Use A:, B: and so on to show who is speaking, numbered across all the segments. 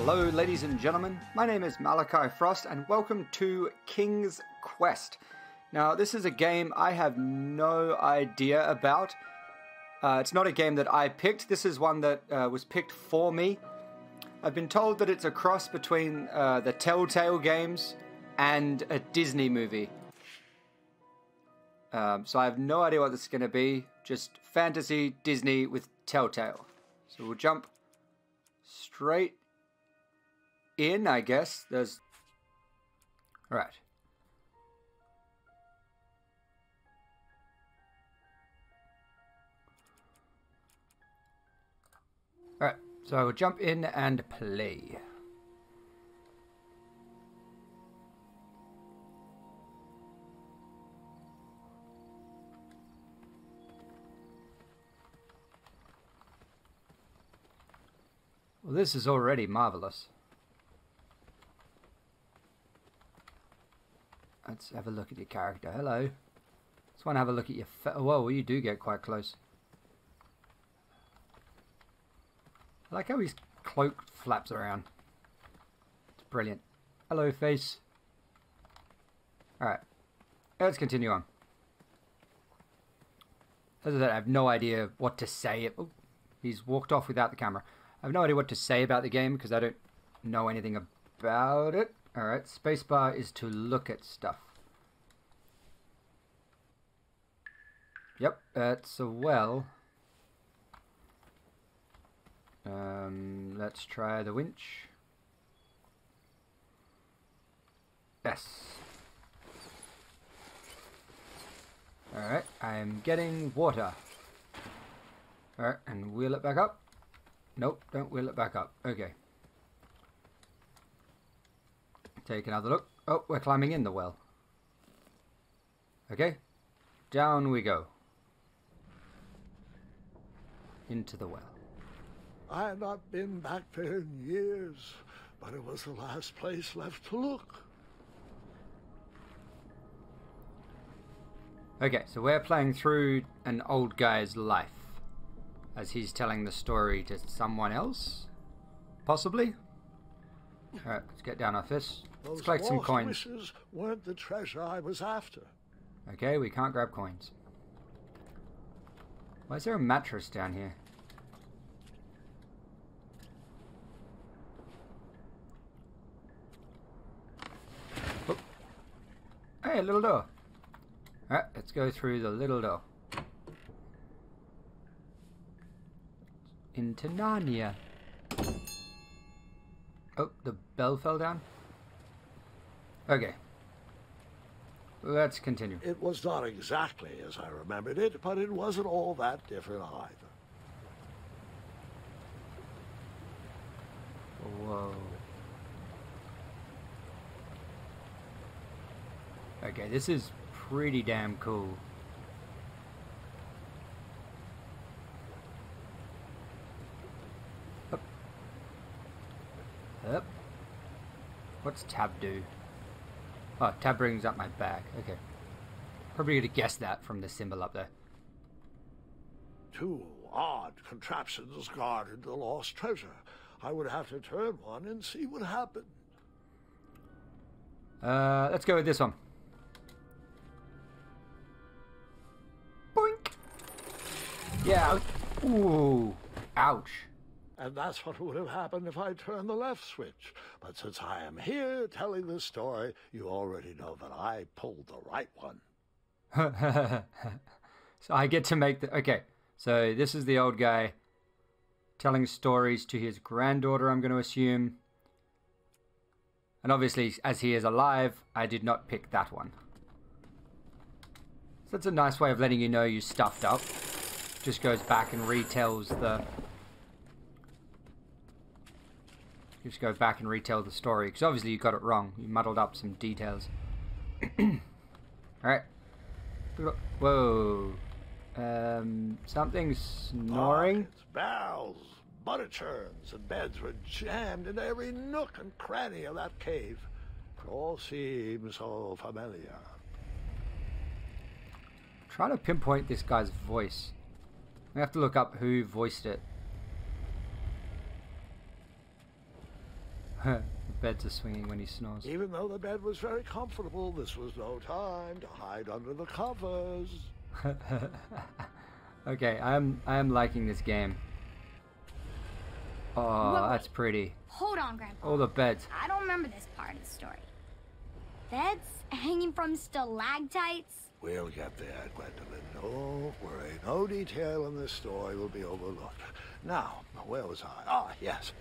A: Hello ladies and gentlemen, my name is Malachi Frost and welcome to King's Quest. Now this is a game I have no idea about. It's not a game that I picked, this is one that was picked for me. I've been told that it's a cross between the Telltale games and a Disney movie. So I have no idea what this is going to be, just fantasy Disney with Telltale. So we'll jump straight in, I guess. There's... Alright. Alright, so I will jump in and play. Well, this is already marvelous. Let's have a look at your character. Hello. Just want to have a look at your... Whoa, you do get quite close. I like how his cloak flaps around. It's brilliant. Hello, face. Alright. Let's continue on. As I said, I have no idea what to say. Oh, he's walked off without the camera. I have no idea what to say about the game because I don't know anything about it. Alright, spacebar is to look at stuff. Yep, it's a well. Let's try the winch. Yes. Alright, I'm getting water. Alright, and wheel it back up. Nope, don't wheel it back up. Okay. Take another look. Oh, we're climbing in the well. Okay. Down we go. Into the well.
B: I had not been back there in years, but it was the last place left to look.
A: Okay, so we're playing through an old guy's life as he's telling the story to someone else, possibly. Alright, let's get down off this. Let's collect some coins.
B: Wishes weren't the treasure I was after.
A: Okay, we can't grab coins. Why is there a mattress down here? Oh. Hey, a little door. Alright, let's go through the little door. Into Narnia. Oh, the bell fell down? Okay. Let's continue.
B: It was not exactly as I remembered it, but it wasn't all that different either.
A: Whoa. Okay, this is pretty damn cool. Up. Up. What's tab do? Oh, tab brings up my bag. Okay. Probably would have guessed that from the symbol up there.
B: Two odd contraptions guarded the lost treasure. I would have to turn one and see what happened.
A: Let's go with this one. Boink! Yeah. Ooh. Ouch.
B: And that's what would have happened if I turned the left switch. But since I am here telling this story, you already know that I pulled the right one.
A: So I get to make the... Okay, so this is the old guy telling stories to his granddaughter, I'm going to assume. And obviously, as he is alive, I did not pick that one. So that's a nice way of letting you know you stuffed up. Just goes back and retells the... Just go back and retell the story, because obviously you got it wrong. You muddled up some details. Alright. Whoa. Something's snoring.
B: Buckets, barrels, butter churns, and beds were jammed into every nook and cranny of that cave. It all seems so familiar.
A: Trying to pinpoint this guy's voice. I have to look up who voiced it. The beds are swinging when he snores.
B: Even though the bed was very comfortable, this was no time to hide under the covers.
A: Okay, I am liking this game. Oh,
C: Whoa.
A: that's pretty.
C: Hold on, Grandpa.
A: All the beds.
C: I don't remember this part of the story. Beds hanging from stalactites?
B: We'll get there, Gwendolyn. Don't worry. No detail in this story will be overlooked. Now, where was I? Ah, yes.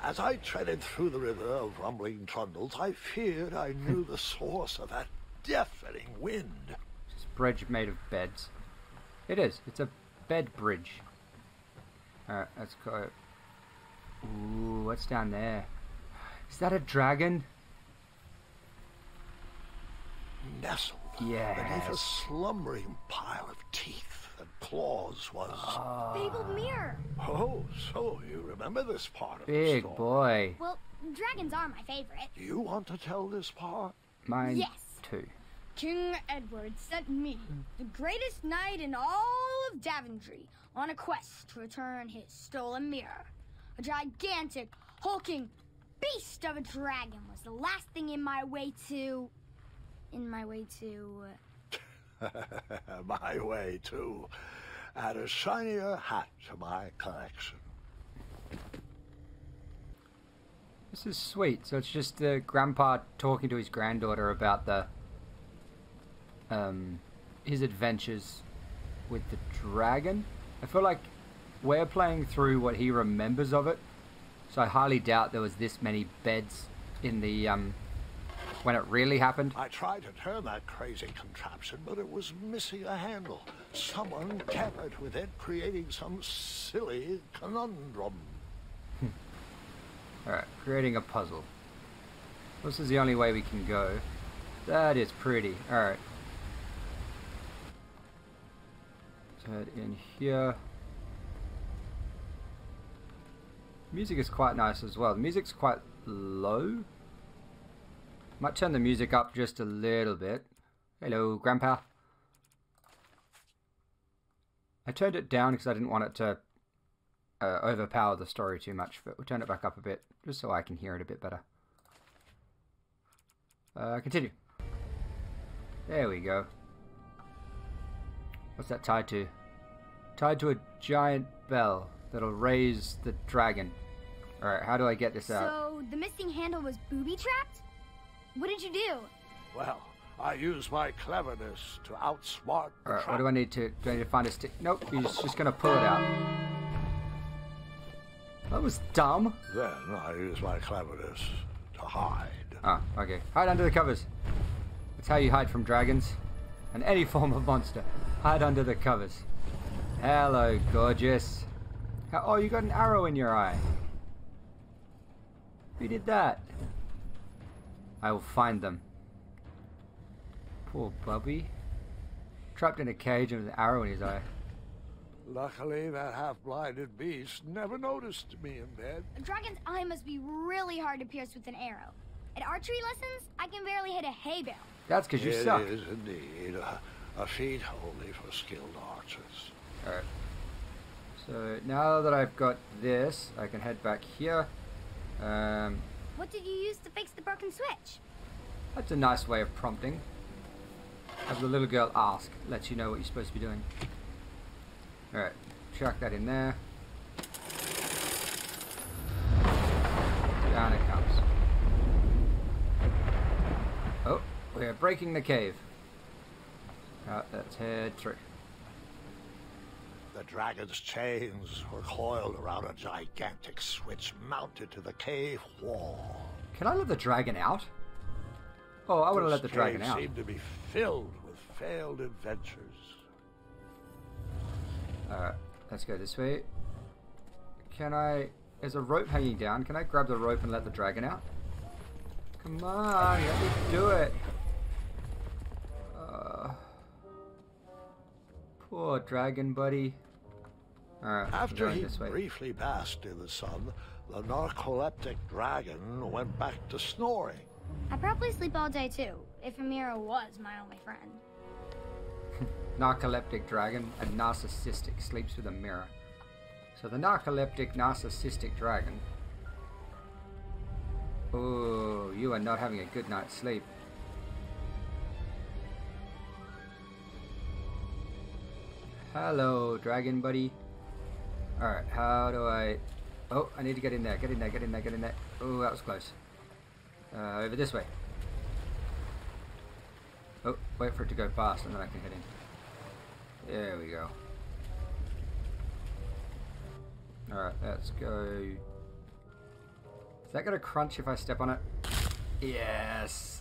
B: As I treaded through the river of rumbling trundles, I feared I knew the source of that deafening wind.
A: It's a bridge made of beds. It is. It's a bed bridge. Alright, let's go. Ooh, what's down there? Is that a dragon?
B: Nestled
A: Yes.
B: beneath a slumbering pile of teeth and claws was...
C: Fabled mirror.
B: Oh, so you remember this part of the
A: Big
B: story.
A: boy.
C: Well, dragons are my favorite.
B: Do you want to tell this part?
A: Mine
C: Yes.
A: too.
C: King Edward sent me, the greatest knight in all of Daventry, on a quest to return his stolen mirror. A gigantic, hulking beast of a dragon was the last thing in my way to...
B: My way, too. Add a shinier hat to my collection.
A: This is sweet. So it's just the grandpa talking to his granddaughter about the his adventures with the dragon. I feel like we're playing through what he remembers of it, so I highly doubt there was this many beds in the when it really happened.
B: I tried to turn that crazy contraption, but it was missing a handle. Someone tampered with it, creating some silly conundrum.
A: Alright, creating a puzzle. This is the only way we can go. That is pretty. Alright. Let's head in here. Music is quite nice as well. The music's quite low. Might turn the music up just a little bit. Hello, Grandpa. I turned it down because I didn't want it to overpower the story too much, but we'll turn it back up a bit just so I can hear it a bit better. Continue. There we go. What's that tied to? Tied to a giant bell that'll raise the dragon. Alright, how do I get this out?
C: So, the missing handle was booby-trapped? What did you do?
B: Well, I used my cleverness to outsmart the
A: Alright,
B: trap.
A: what do I need to find a stick? Nope, he's just gonna pull it out. That was dumb.
B: Then I used my cleverness to hide.
A: Ah, okay. Hide under the covers. That's how you hide from dragons. And any form of monster. Hide under the covers. Hello, gorgeous. Oh, you got an arrow in your eye. Who did that? I will find them. Poor Bubby. Trapped in a cage with an arrow in his eye.
B: Luckily, that half-blinded beast never noticed me in bed.
C: A dragon's eye must be really hard to pierce with an arrow. At archery lessons, I can barely hit a hay bale.
A: That's because you suck.
B: It is indeed a feat only for skilled archers.
A: Alright. So now that I've got this, I can head back here.
C: What did you use to fix the broken switch?
A: That's a nice way of prompting. Have the little girl ask. Lets you know what you're supposed to be doing. Alright, chuck that in there. Down it comes. Oh, we're breaking the cave. Let's head through.
B: The dragon's chains were coiled around a gigantic switch mounted to the cave wall.
A: Can I let the dragon out? Oh, I want to let the dragon
B: cave
A: out.
B: seemed to be filled with failed adventures.
A: Alright, let's go this way. Can I... There's a rope hanging down. Can I grab the rope and let the dragon out? Come on, let me do it. Poor dragon buddy. Alright,
B: After
A: going
B: he
A: this way.
B: briefly basked in the sun, the narcoleptic dragon went back to snoring.
C: I probably sleep all day too, if Amira was my only friend.
A: Narcoleptic dragon and narcissistic sleeps with a mirror. So the narcoleptic narcissistic dragon Oh, you are not having a good night's sleep. Hello, dragon buddy. Alright, how do I... Oh, I need to get in there. Get in there, get in there, get in there. Oh, that was close. Over this way. Oh, wait for it to go past and then I can hit in. There we go. Alright, let's go. Is that gonna crunch if I step on it? Yes!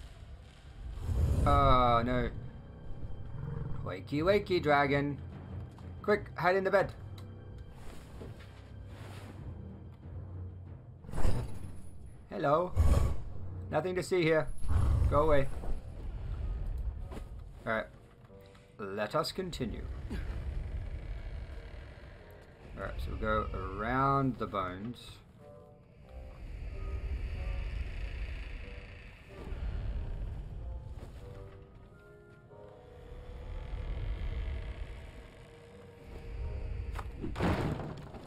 A: Oh, no. Wakey, wakey, dragon. Quick, hide in the bed. Hello. Nothing to see here. Go away. Alright. Let us continue. Alright, so we'll go around the bones.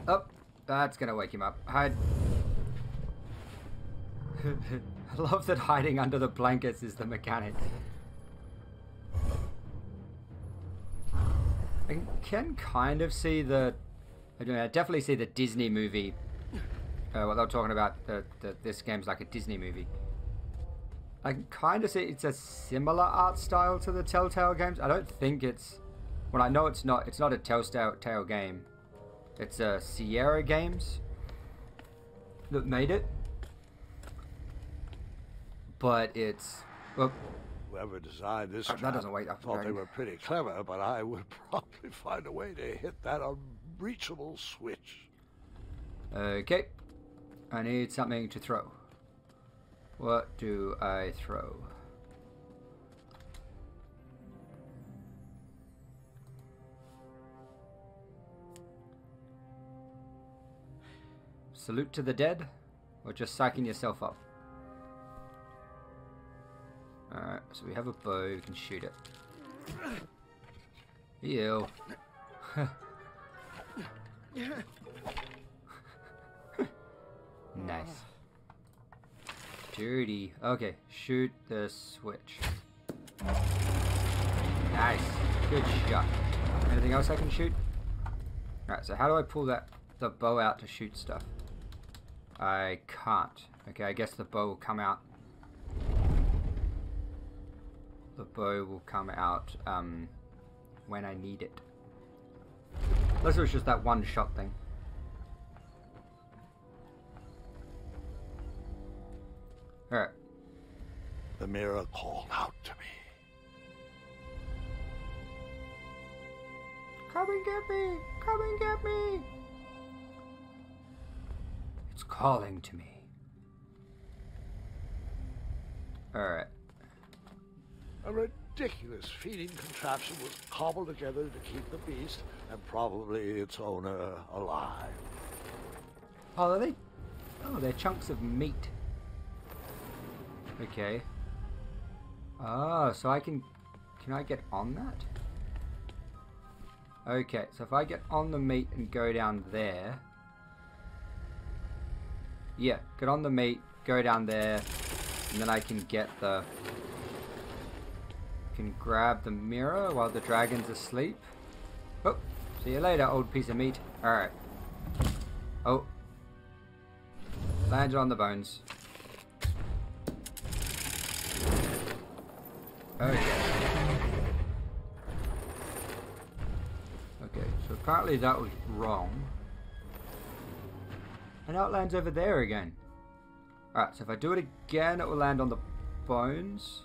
A: Oh, that's gonna wake him up. Hide. I love that hiding under the blankets is the mechanic. I can kind of see the... I definitely see the Disney movie. What they were talking about, this game's like a Disney movie. I can kind of see it's a similar art style to the Telltale games. I don't think it's... Well, I know it's not a Telltale game. It's Sierra Games that made it. But it's... Well,
B: whoever designed this
A: that doesn't wait up.
B: thought they were pretty clever, but I would probably find a way to hit that unreachable switch.
A: Okay. I need something to throw. What do I throw? Salute to the dead? Or just psyching yourself up? Alright, so we have a bow, we can shoot it. Ew. Nice. Dirty. Okay, shoot the switch. Nice. Good shot. Anything else I can shoot? Alright, so how do I pull the bow out to shoot stuff? I can't. Okay, I guess the bow will come out. The bow will come out when I need it. Unless it was just that one shot thing. Alright.
B: The mirror called out to me.
A: Come and get me! Come and get me! It's calling to me. Alright.
B: A ridiculous feeding contraption was cobbled together to keep the beast and probably its owner alive.
A: Oh, are they? Oh, they're chunks of meat. Okay. Ah, so I can I get on that? Okay, so if I get on the meat and go down there. Yeah, get on the meat, go down there, and then I can get the... Can grab the mirror while the dragon's asleep. Oh, see you later, old piece of meat. Alright. Oh. Landed on the bones. Okay. Okay, so apparently that was wrong. And now it lands over there again. Alright, so if I do it again, it will land on the bones.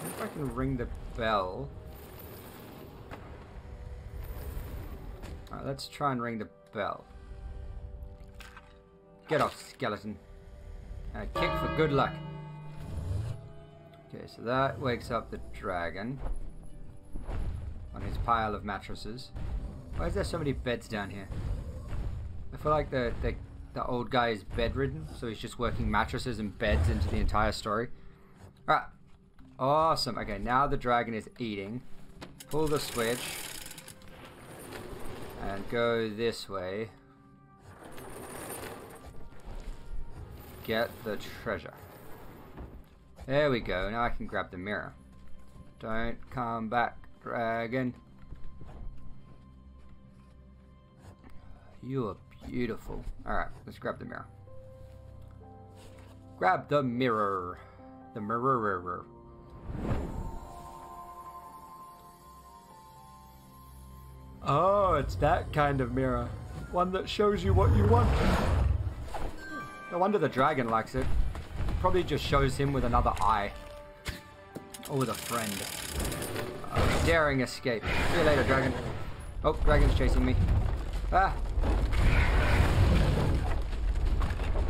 A: If I can ring the bell. Alright, let's try and ring the bell. Get off, skeleton. And a kick for good luck. Okay, so that wakes up the dragon. On his pile of mattresses. Why is there so many beds down here? I feel like the old guy is bedridden, so he's just working mattresses and beds into the entire story. Alright. Awesome. Okay, now the dragon is eating. Pull the switch. And go this way. Get the treasure. There we go. Now I can grab the mirror. Don't come back, dragon. You are beautiful. Alright, let's grab the mirror. Grab the mirror. The mirror. Oh, it's that kind of mirror. One that shows you what you want. No wonder the dragon likes it. Probably just shows him with another eye. Or with a friend. Daring escape. See you later, dragon. Oh, dragon's chasing me. Ah!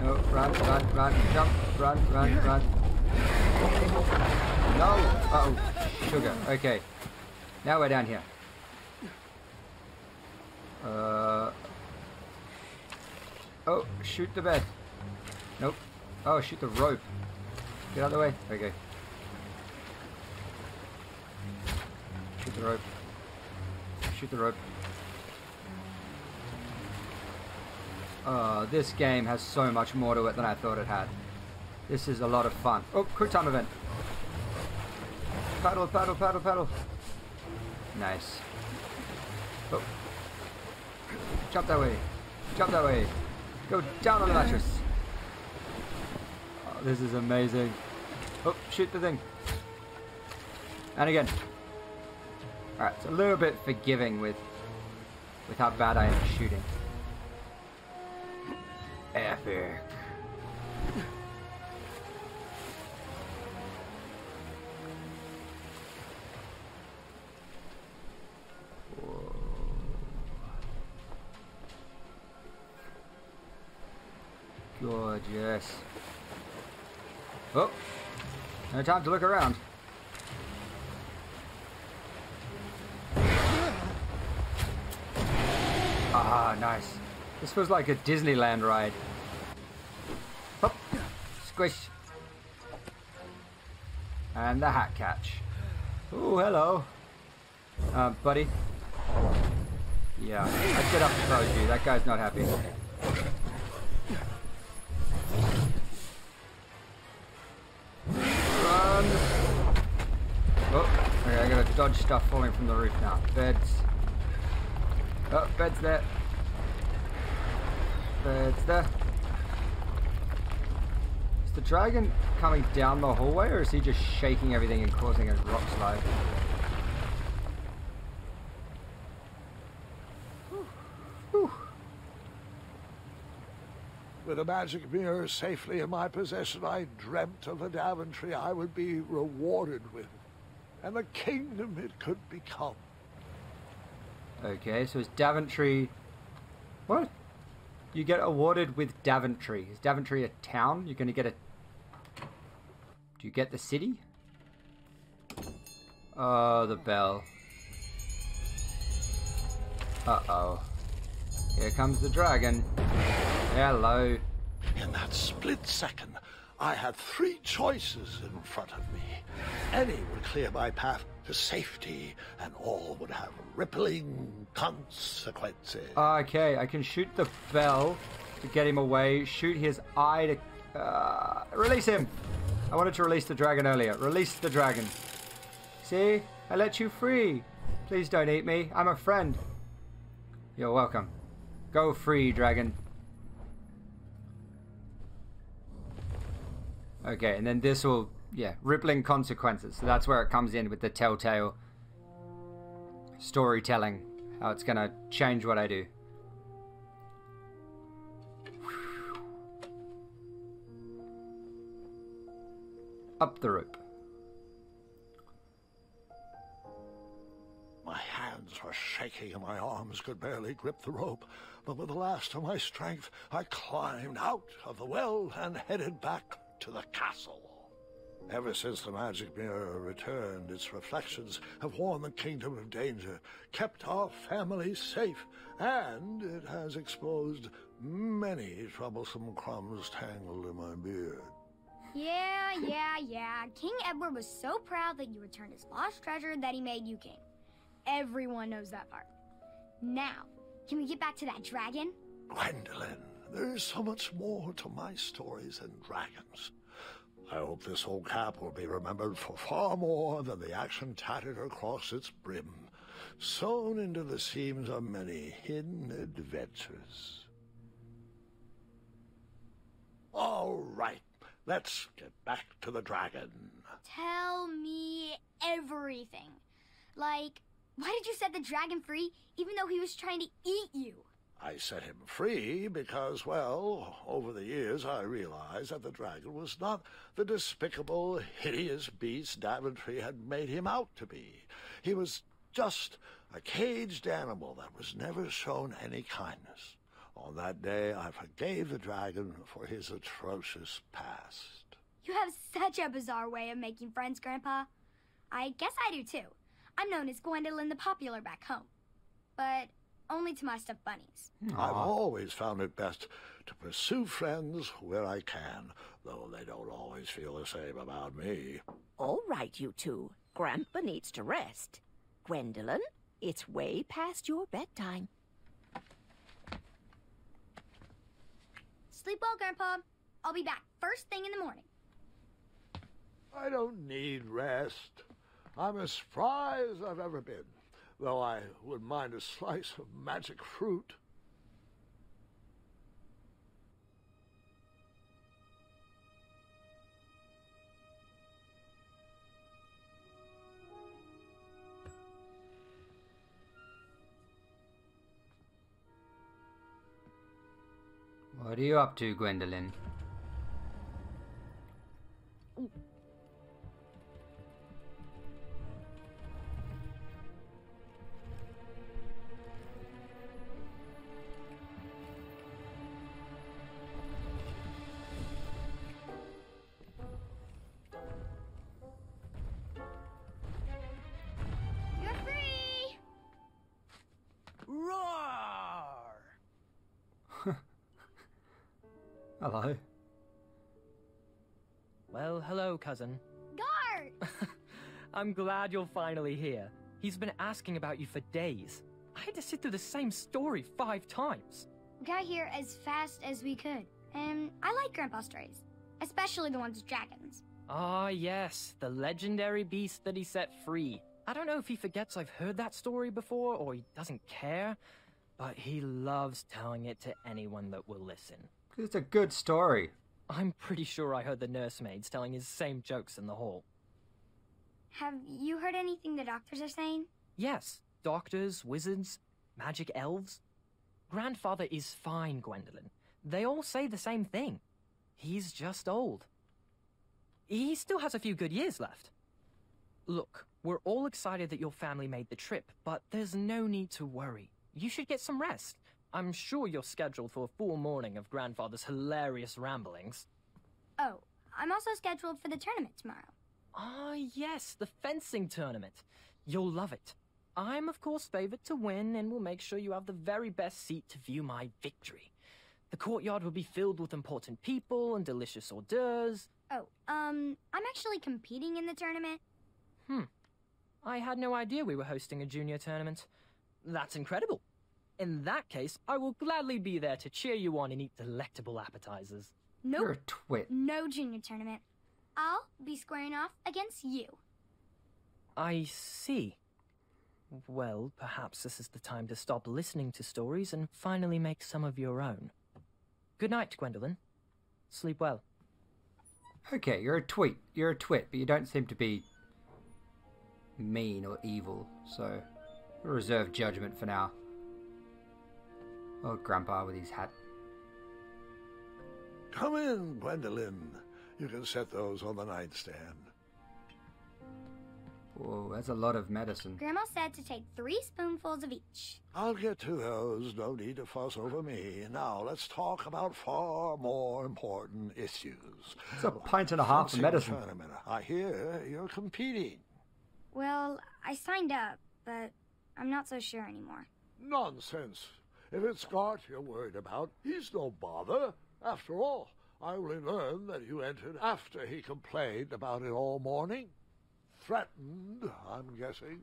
A: No, run, jump, run. No! Uh-oh, sugar. Okay. Now we're down here. Oh, shoot the bed. Nope. Oh, shoot the rope. Get out of the way. Okay. Shoot the rope. Shoot the rope. Oh, this game has so much more to it than I thought it had. This is a lot of fun. Oh, quick time event. Paddle, paddle, paddle, paddle. Nice. Oh. Jump that way. Jump that way. Go down on the mattress. Oh, this is amazing. Oh, shoot the thing. And again. Alright, it's a little bit forgiving with how bad I am at shooting. Epic. Whoa. Gorgeous. Oh, no time to look around. Ah, nice. This feels like a Disneyland ride. Hop, squish. And the hat catch. Oh, hello. Buddy. Yeah, I'd get up if I was you. That guy's not happy. Run. Oh, okay, I gotta dodge stuff falling from the roof now. Beds. Oh, bed's there. Bed's there. Is the dragon coming down the hallway, or is he just shaking everything and causing a rock slide? Whew.
B: With a magic mirror safely in my possession, I dreamt of the Daventry I would be rewarded with, and the kingdom it could become.
A: Okay, so is Daventry... What? You get awarded with Daventry. Is Daventry a town? You're going to get a... Do you get the city? Oh, the bell. Uh-oh. Here comes the dragon. Hello.
B: In that split second, I had three choices in front of me. Any would clear my path to safety, and all would have rippling consequences.
A: Okay, I can shoot the bell to get him away, shoot his eye to... release him! I wanted to release the dragon earlier. Release the dragon. See? I let you free. Please don't eat me. I'm a friend. You're welcome. Go free, dragon. Okay, and then this will... Yeah, rippling consequences. So that's where it comes in with the Telltale storytelling. How it's going to change what I do. Up the rope.
B: My hands were shaking and my arms could barely grip the rope, but with the last of my strength, I climbed out of the well and headed back to the castle. Ever since the magic mirror returned, its reflections have warned the kingdom of danger, kept our family safe, and it has exposed many troublesome crumbs tangled in my beard.
C: Yeah. King Edward was so proud that you returned his lost treasure that he made you king. Everyone knows that part. Now, Can we get back to that dragon?
B: Gwendolyn, there's so much more to my stories than dragons. I hope this old cap will be remembered for far more than the action tattered across its brim, sewn into the seams of many hidden adventures. All right, let's get back to the dragon.
C: Tell me everything. Like, why did you set the dragon free even though he was trying to eat you?
B: I set him free because, well, over the years I realized that the dragon was not the despicable, hideous beast Daventry had made him out to be. He was just a caged animal that was never shown any kindness. On that day, I forgave the dragon for his atrocious past.
C: You have such a bizarre way of making friends, Grandpa. I guess I do, too. I'm known as Gwendolyn the Popular back home. But only to my stuffed bunnies.
B: I've always found it best to pursue friends where I can, though they don't always feel the same about me.
D: All right, you two. Grandpa needs to rest. Gwendolyn, it's way past your bedtime.
C: Sleep well, Grandpa. I'll be back first thing in the morning.
B: I don't need rest. I'm as spry as I've ever been, though I wouldn't mind a slice of magic fruit.
A: What are you up to, Gwendolyn?
C: You're free!
E: Roar!
A: Hello.
E: Well, hello, cousin.
C: Guard!
E: I'm glad you're finally here. He's been asking about you for days. I had to sit through the same story 5 times.
C: We got here as fast as we could. And I like Grandpa's stories. Especially the ones with dragons.
E: Ah, yes, the legendary beast that he set free. I don't know if he forgets I've heard that story before or he doesn't care, but he loves telling it to anyone that will listen.
A: It's a good story.
E: I'm pretty sure I heard the nursemaids telling his same jokes in the hall.
C: Have you heard anything the doctors are saying?
E: Yes, doctors, wizards, magic elves. Grandfather is fine, Gwendolyn. They all say the same thing. He's just old. He still has a few good years left. Look, we're all excited that your family made the trip, but there's no need to worry. You should get some rest. I'm sure you're scheduled for a full morning of Grandfather's hilarious ramblings.
C: Oh, I'm also scheduled for the tournament tomorrow.
E: Ah, yes, the fencing tournament. You'll love it. I'm, of course, favored to win, and will make sure you have the very best seat to view my victory. The courtyard will be filled with important people and delicious hors d'oeuvres.
C: Oh, I'm actually competing in the tournament.
E: I had no idea we were hosting a junior tournament. That's incredible. In that case, I will gladly be there to cheer you on and eat delectable appetizers.
C: Nope.
A: You're a twit.
C: No junior tournament. I'll be squaring off against you.
E: I see. Well, perhaps this is the time to stop listening to stories and finally make some of your own. Good night, Gwendolyn. Sleep well.
A: Okay, you're a twit. You're a twit, but you don't seem to be mean or evil, so we'll reserve judgment for now. Oh, Grandpa with his hat.
B: Come in, Gwendolyn. You can set those on the nightstand.
A: Whoa, that's a lot of medicine.
C: Grandma said to take 3 spoonfuls of each.
B: I'll get to those. No need to fuss over me. Now, let's talk about far more important issues.
A: It's a pint and a half of
B: Fencing
A: medicine.
B: tournament. I hear you're competing.
C: Well, I signed up, but I'm not so sure anymore.
B: Nonsense. If it's Scott you're worried about, he's no bother. After all, I only learned that you entered after he complained about it all morning. Threatened, I'm guessing.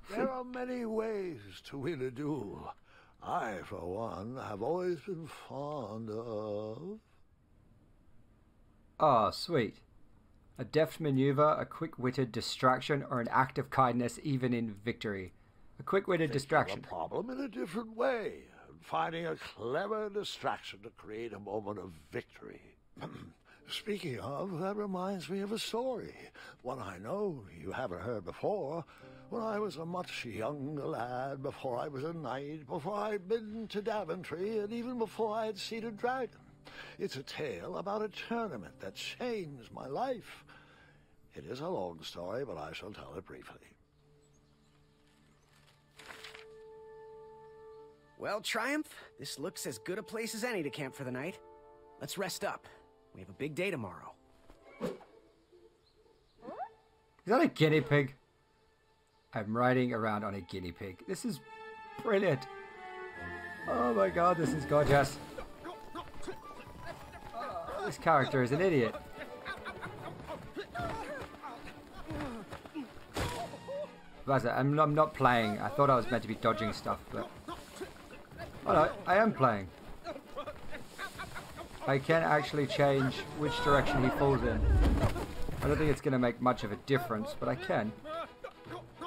B: There are many ways to win a duel. I, for one, have always been fond of...
A: Oh, sweet. A deft maneuver, a quick-witted distraction, or an act of kindness even in victory. A quick-witted distraction.
B: A problem in a different way. Finding a clever distraction to create a moment of victory. Speaking of, that reminds me of a story. One I know you haven't heard before. When I was a much younger lad, before I was a knight, before I'd been to Daventry, and even before I had seen a dragon. It's a tale about a tournament that changed my life. It is a long story, but I shall tell it briefly.
F: Well, Triumph, this looks as good a place as any to camp for the night. Let's rest up. We have a big day tomorrow.
A: Is that a guinea pig? I'm riding around on a guinea pig. This is brilliant. Oh my god, this is gorgeous. Oh, this character is an idiot. I'm not playing. I thought I was meant to be dodging stuff, but... Oh no, I am playing. I can actually change which direction he falls in. I don't think it's going to make much of a difference, but I can.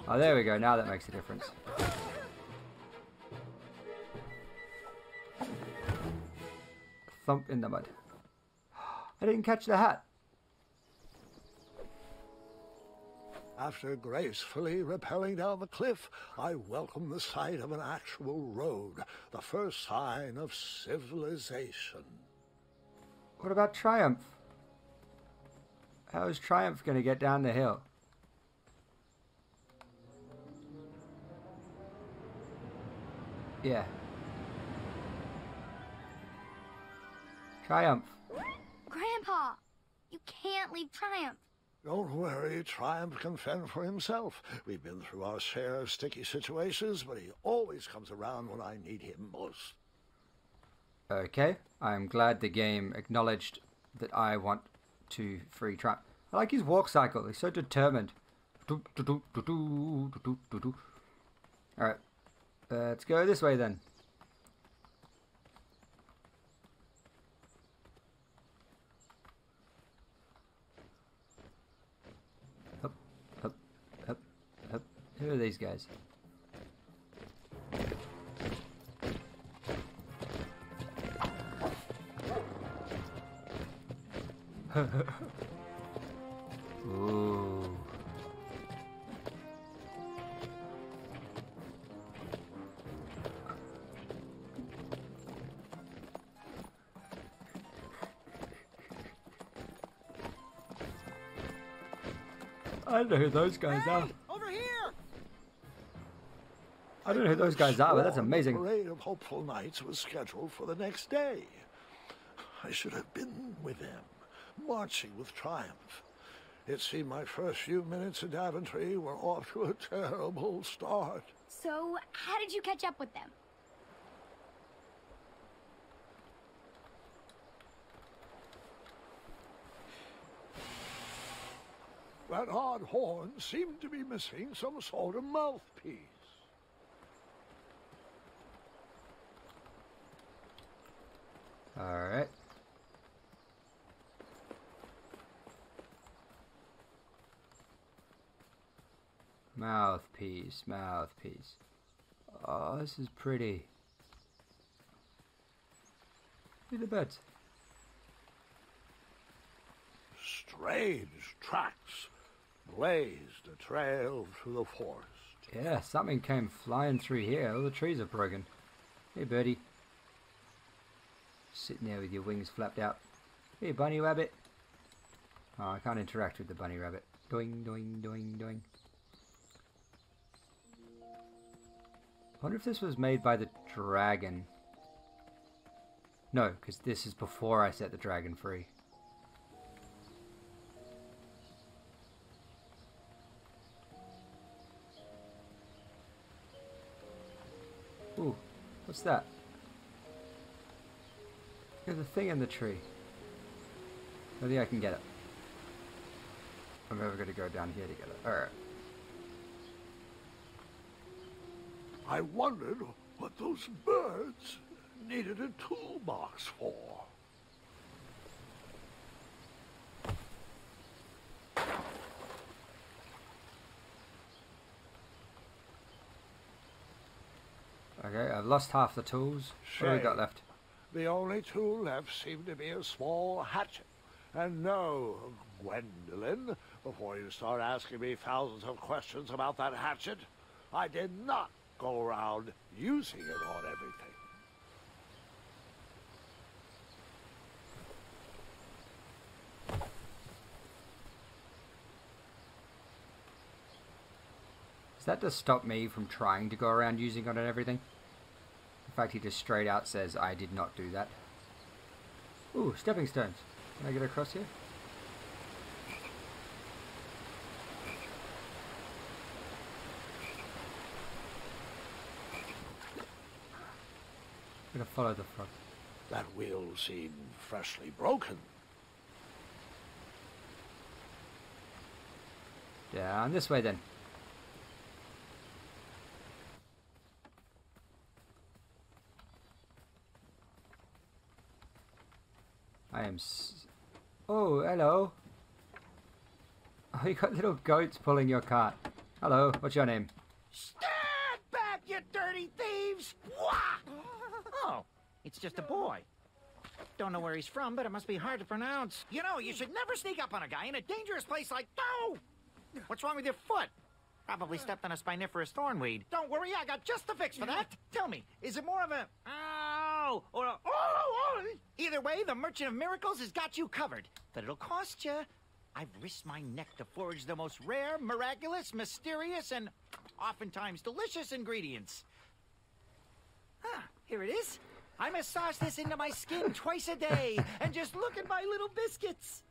A: Oh, there we go. Now that makes a difference. Thump in the mud. I didn't catch the hat.
B: After gracefully rappelling down the cliff, I welcomed the sight of an actual road, the first sign of civilization.
A: What about Triumph? How is Triumph going to get down the hill? Yeah. Triumph.
C: Grandpa, you can't leave Triumph.
B: Don't worry, Triumph can fend for himself. We've been through our share of sticky situations, but he always comes around when I need him most.
A: Okay, I'm glad the game acknowledged that I want to free Triumph. I like his walk cycle, he's so determined. Alright, let's go this way then. Up, up, up, up. Who are these guys? Ooh. I don't know who those guys are.
F: Over here!
A: I don't know who those guys are, but that's amazing.
B: The parade of hopeful knights was scheduled for the next day. I should have been with them, marching with Triumph. It seemed my first few minutes in Daventry were off to a terrible start.
C: So, how did you catch up with them?
B: That odd horn seemed to be missing some sort of mouthpiece.
A: Alright. Mouthpiece, mouthpiece. Oh, this is pretty. Look at the birds.
B: Strange tracks blazed a trail through the forest.
A: Yeah, something came flying through here. All the trees are broken. Hey, birdie. Sitting there with your wings flapped out. Hey, bunny rabbit. Oh, I can't interact with the bunny rabbit. Doing, doing, doing, doing. I wonder if this was made by the dragon. No, because this is before I set the dragon free. Ooh, what's that? There's a thing in the tree. I think I can get it. I'm never going to go down here to get it. Alright.
B: I wondered what those birds needed a toolbox for.
A: Okay, I've lost half the tools. What have we got left?
B: The only tool left seemed to be a small hatchet. And no, Gwendolyn, before you start asking me thousands of questions about that hatchet, I did not go around using it on everything.
A: Is that to stop me from trying to go around using it on everything? In fact, he just straight out says, I did not do that. Ooh, stepping stones. Can I get across here? I'm gonna follow the frog.
B: That wheel seemed freshly broken.
A: Down this way then. Oh, hello. Oh, you got little goats pulling your cart. Hello, what's your name?
G: Stand back, you dirty thieves! Wah! Oh, it's just a boy. Don't know where he's from, but it must be hard to pronounce. You know, you should never sneak up on a guy in a dangerous place like... Oh! What's wrong with your foot? Probably stepped on a spiniferous thornweed. Don't worry, I got just the fix for that. Tell me, is it more of a... Ow! Or a... Oh! Either way, the Merchant of Miracles has got you covered. But it'll cost you. I've risked my neck to forage the most rare, miraculous, mysterious, and oftentimes delicious ingredients. Ah, here it is. I massage this into my skin twice a day, and just look at my little biscuits.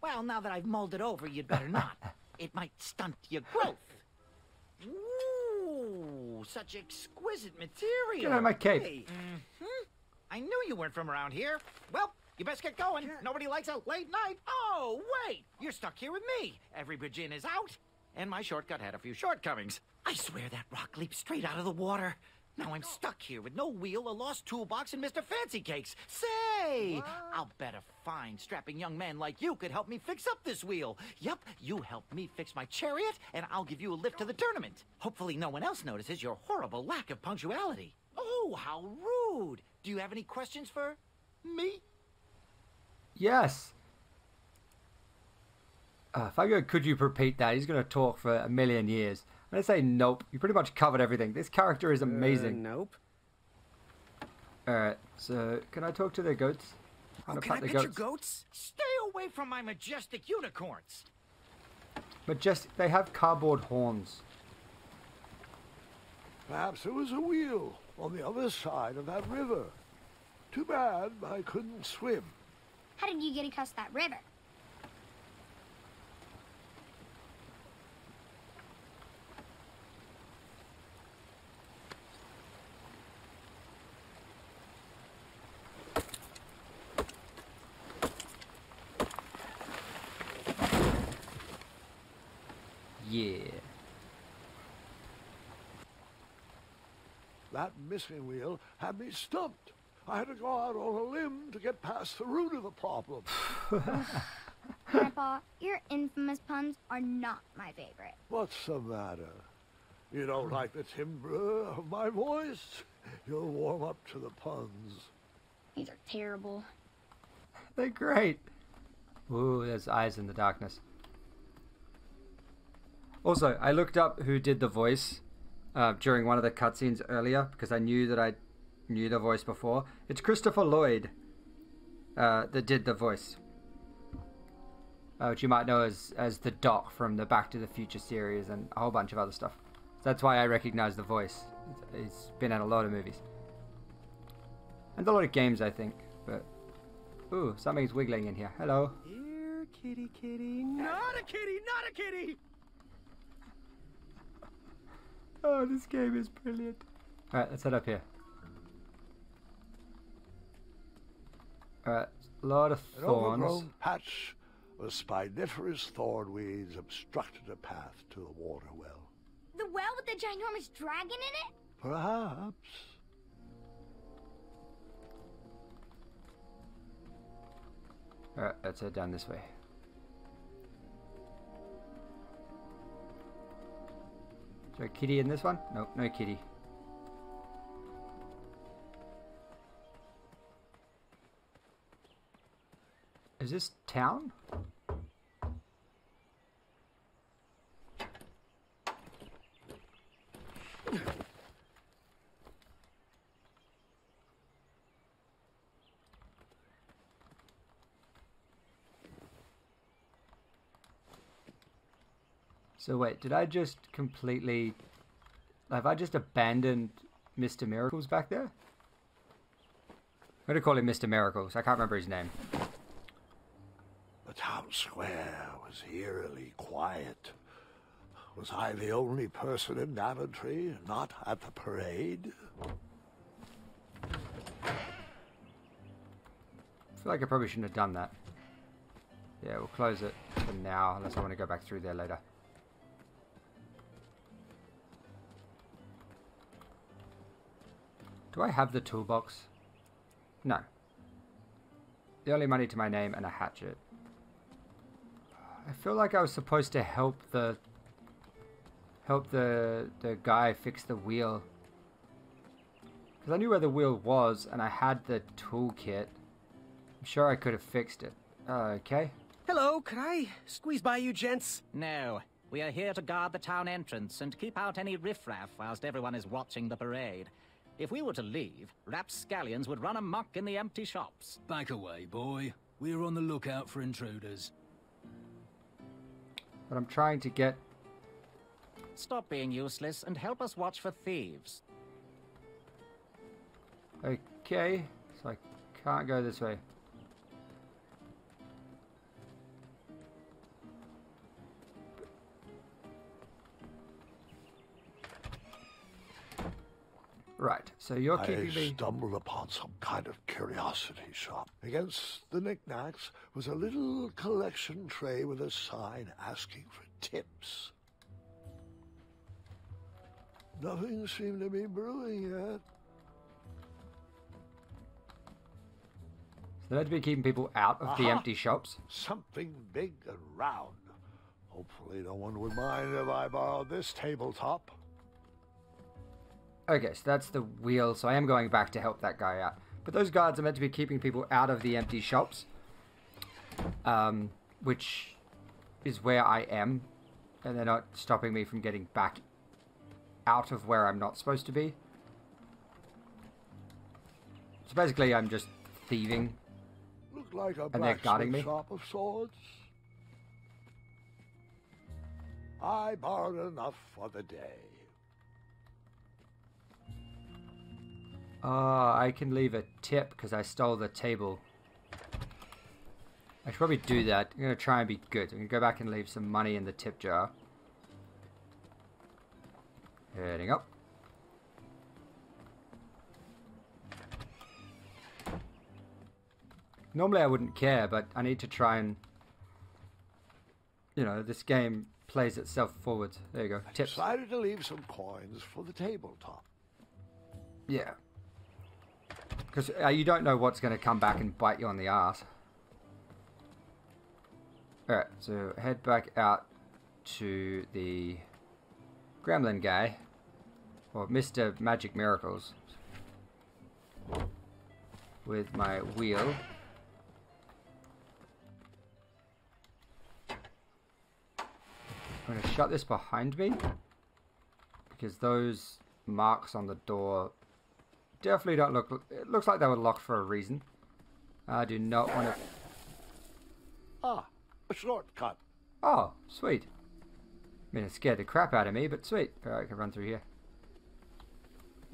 G: Well, now that I've mulled it over, you'd better not. It might stunt your growth. Ooh, such exquisite material.
A: Get out of my cape.
G: Hey. I knew you weren't from around here. Well, you best get going. Nobody likes a late night. Oh, wait. You're stuck here with me. Every bridge in is out. And my shortcut had a few shortcomings. I swear that rock leaped straight out of the water. Now I'm stuck here with no wheel, a lost toolbox, and Mr. Fancy Cakes. Say, I'll bet a fine, strapping young man like you could help me fix up this wheel. Yup, you help me fix my chariot, and I'll give you a lift to the tournament. Hopefully no one else notices your horrible lack of punctuality. Oh, how rude. Do you have any questions for me?
A: Yes. If I go, could you repeat that? He's going to talk for a million years. I'm going to say nope. You pretty much covered everything. This character is amazing.
F: Nope.
A: Alright, so can I talk to the goats?
F: Oh, can I pet your goats?
G: Stay away from my majestic unicorns.
A: They have cardboard horns.
B: Perhaps there was a wheel on the other side of that river. Too bad I couldn't swim.
C: How did you get across that river?
A: Yeah.
B: That missing wheel had me stumped. I had to go out on a limb to get past the root of the problem.
C: Grandpa, your infamous puns are not my favorite.
B: What's the matter? You don't like the timbre of my voice? You'll warm up to the puns.
C: These are terrible.
A: They're great. Ooh, there's eyes in the darkness. Also, I looked up who did the voice during one of the cutscenes earlier because I knew that I knew the voice before. It's Christopher Lloyd that did the voice, which you might know as the Doc from the Back to the Future series and a whole bunch of other stuff. So that's why I recognize the voice. He's been in a lot of movies and a lot of games, I think. But ooh, something's wiggling in here. Hello.
F: Here, kitty, kitty. Not a kitty, not a kitty.
A: Oh, this game is brilliant. Alright, let's head up here. Alright, a lot of
B: An
A: thorns.
B: overgrown patch of spiniferous thornweeds obstructed a path to the water well.
D: The
C: well with the ginormous dragon in it?
B: Perhaps.
A: Alright, let's head down this way. Is there a kitty in this one? Nope, no kitty. Is this town? So wait, did I just completely... Have I just abandoned Mr. Miracles back there? I'm going to call him Mr. Miracles. I can't remember his name.
B: The town square was eerily quiet. Was I the only person in Daventry not at the parade?
A: I feel like I probably shouldn't have done that. Yeah, we'll close it for now, unless I want to go back through there later. Do I have the toolbox? No. The only money to my name and a hatchet. I feel like I was supposed to help the guy fix the wheel. Because I knew where the wheel was and I had the toolkit. I'm sure I could have fixed it. Okay.
F: Hello, could I squeeze by you gents?
G: No, we are here to guard the town entrance and keep out any riffraff whilst everyone is watching the parade. If we were to leave, rapscallions would run amok in the empty shops.
H: Back away, boy. We're on the lookout for intruders.
A: But I'm trying to get...
G: Stop being useless and help us watch for thieves.
A: Okay. So I can't go this way. Right, so you're keeping me...
B: I stumbled upon some kind of curiosity shop. Against the knickknacks was a little collection tray with a sign asking for tips. Nothing seemed to be brewing yet.
A: So they're to be keeping people out of the empty shops?
B: Something big and round. Hopefully no one would mind if I borrowed this tabletop.
A: Okay, so that's the wheel, so I am going back to help that guy out. But those guards are meant to be keeping people out of the empty shops. Which is where I am. And they're not stopping me from getting back out of where I'm not supposed to be. So basically I'm just thieving.
B: Looked like a
A: And they're guarding me.
B: shop of sorts. I borrowed enough for the day.
A: I can leave a tip because I stole the table. I should probably do that. I'm going to try and be good. I'm going to go back and leave some money in the tip jar. Heading up. Normally I wouldn't care, but I need to try and... You know, this game plays itself forwards. There you go.
B: I
A: Tips.
B: decided to leave some coins for the tabletop.
A: Yeah. Because you don't know what's going to come back and bite you on the ass. Alright, so head back out to the Gremlin guy. Or Mr. Magic Miracles. With my wheel. I'm going to shut this behind me. Because those marks on the door definitely don't look... It looks like they were locked for a reason. I do not want to...
B: Ah, a shortcut.
A: Oh, sweet. I mean, it scared the crap out of me, but sweet. Alright, I can run through here.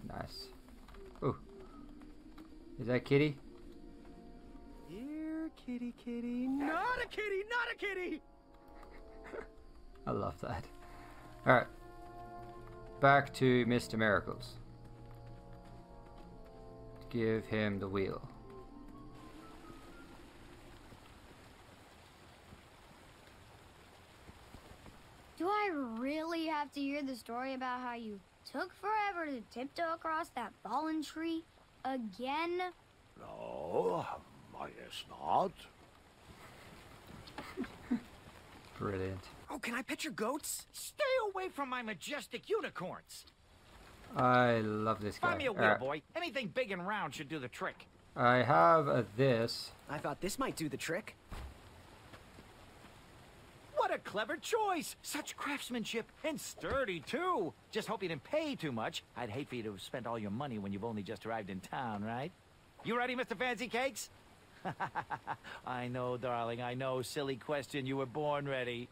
A: Nice. Ooh. Is that kitty?
F: Here, kitty, kitty. Not a kitty, not a kitty!
A: I love that. Alright. Back to Mr. Miracles. Give him the wheel.
C: Do Do I really have to hear the story about how you took forever to tiptoe across that fallen tree again?
B: No, I guess not.
A: Brilliant.
F: Oh, can I pet your goats?
G: Stay away from my majestic unicorns.
A: I love this guy.
G: Find me a wheel, boy. Anything big and round should do the trick.
A: I have this.
F: I thought this might do the trick.
G: What a clever choice! Such craftsmanship, and sturdy, too. Just hope you didn't pay too much. I'd hate for you to have spent all your money when you've only just arrived in town, right? You ready, Mr. Fancy Cakes? I know, darling, I know. Silly question. You were born ready.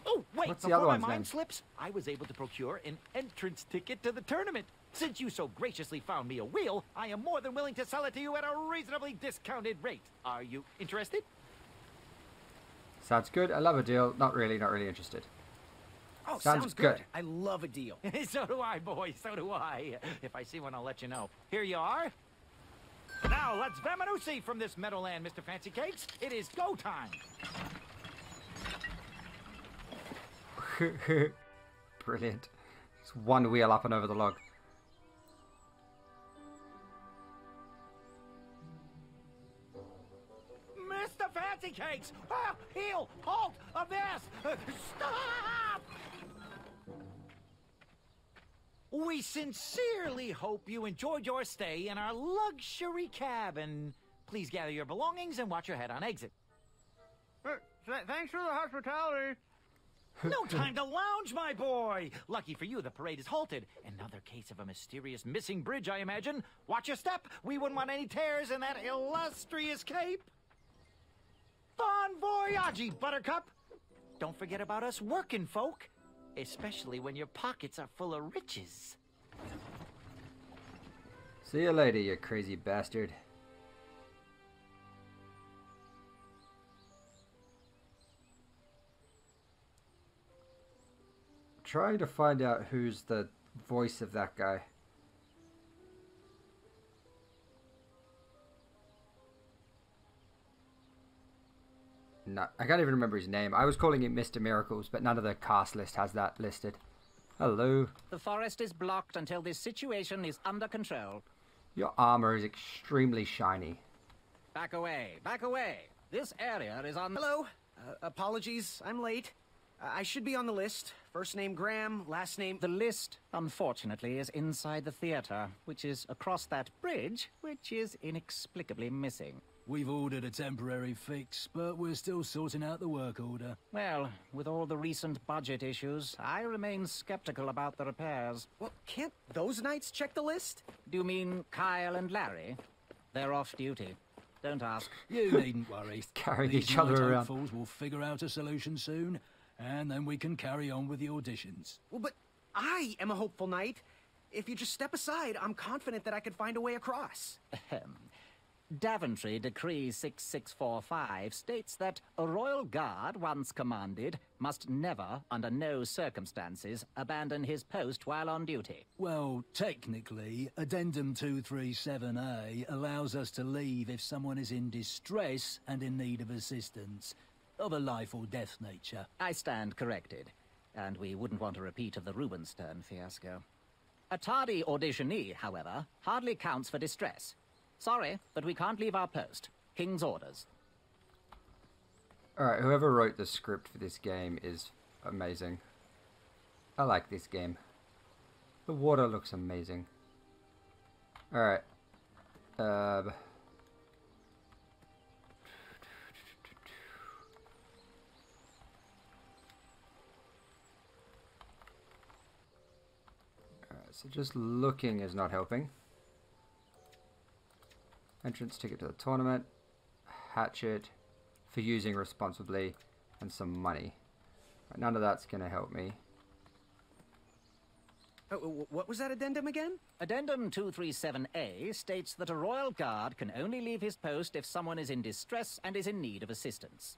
G: Oh, wait,
A: What's the
G: before
A: other
G: my
A: one's
G: mind
A: name?
G: slips, I was able to procure an entrance ticket to the tournament. Since you so graciously found me a wheel, I am more than willing to sell it to you at a reasonably discounted rate. Are you interested?
A: Sounds good. I love a deal. Not really interested.
F: Oh,
A: Sounds
F: sounds
A: good.
F: good. I love a deal.
G: So do I, boy, so do I. If I see one, I'll let you know. Here you are. Now, let's Vamanusi from this meadowland, Mr. Fancy Cakes. It is go time.
A: Brilliant. It's one wheel up and over the log.
G: Mr. Fancy Cakes! Ah, heel! Halt! Avast! Stop! We sincerely hope you enjoyed your stay in our luxury cabin. Please gather your belongings and watch your head on exit.
I: Thanks for the hospitality.
G: No time to lounge, my boy! Lucky for you, the parade is halted. Another case of a mysterious missing bridge, I imagine. Watch your step. We wouldn't want any tears in that illustrious cape. Bon voyage, Buttercup! Don't forget about us working folk, especially when your pockets are full of riches.
A: See you later, you crazy bastard. Trying to find out who's the voice of that guy. No, I can't even remember his name. I was calling him Mr. Miracles, but none of the cast list has that listed. Hello.
J: The forest is blocked until this situation is under control.
A: Your armor is extremely shiny.
J: Back away, back away. This area is on...
F: Hello. Apologies, I'm late. I should be on the list. First name Graham, last name...
J: The list, unfortunately, is inside the theater, which is across that bridge, which is inexplicably missing.
H: We've ordered a temporary fix, but we're still sorting out the work order.
J: Well, with all the recent budget issues, I remain skeptical about the repairs.
F: Well, can't those knights check the list?
J: Do you mean Kyle and Larry? They're off duty. Don't ask.
H: You needn't worry.
A: Carrying
H: These
A: each other
H: night
A: around.
H: hopefuls will figure out a solution soon, and then we can carry on with the auditions.
F: Well, but I am a hopeful knight. If you just step aside, I'm confident that I could find a way across.
J: Ahem. Daventry Decree 6645 states that a royal guard once commanded must never, under no circumstances, abandon his post while on duty.
H: Well, technically, Addendum 237A allows us to leave if someone is in distress and in need of assistance, of a life or death nature.
J: I stand corrected, and we wouldn't want a repeat of the Rubenstern fiasco. A tardy auditionee, however, hardly counts for distress. Sorry, but we can't leave our post. King's orders.
A: Alright, whoever wrote the script for this game is amazing. I like this game. The water looks amazing. Alright. Alright, so just looking is not helping. Entrance ticket to the tournament, hatchet for using responsibly, and some money. None of that's going to help me.
F: Oh, what was that addendum again?
J: Addendum 237A states that a royal guard can only leave his post if someone is in distress and is in need of assistance.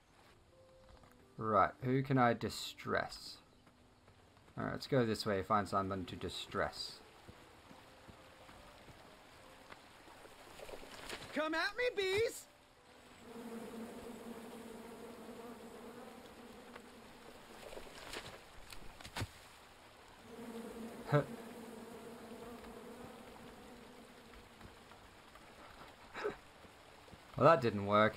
A: Right, who can I distress? Alright, let's go this way, find someone to distress.
F: Come at me, bees!
A: Well, that didn't work.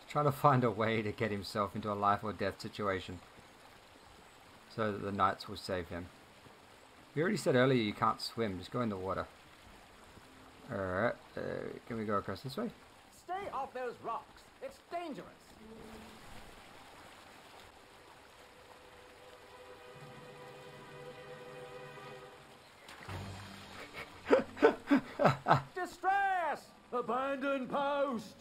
A: He's trying to find a way to get himself into a life or death situation so that the knights will save him. You already said earlier you can't swim. Just go in the water. Alright. Can we go across this way?
J: Stay off those rocks. It's dangerous. Distress! Abandon post!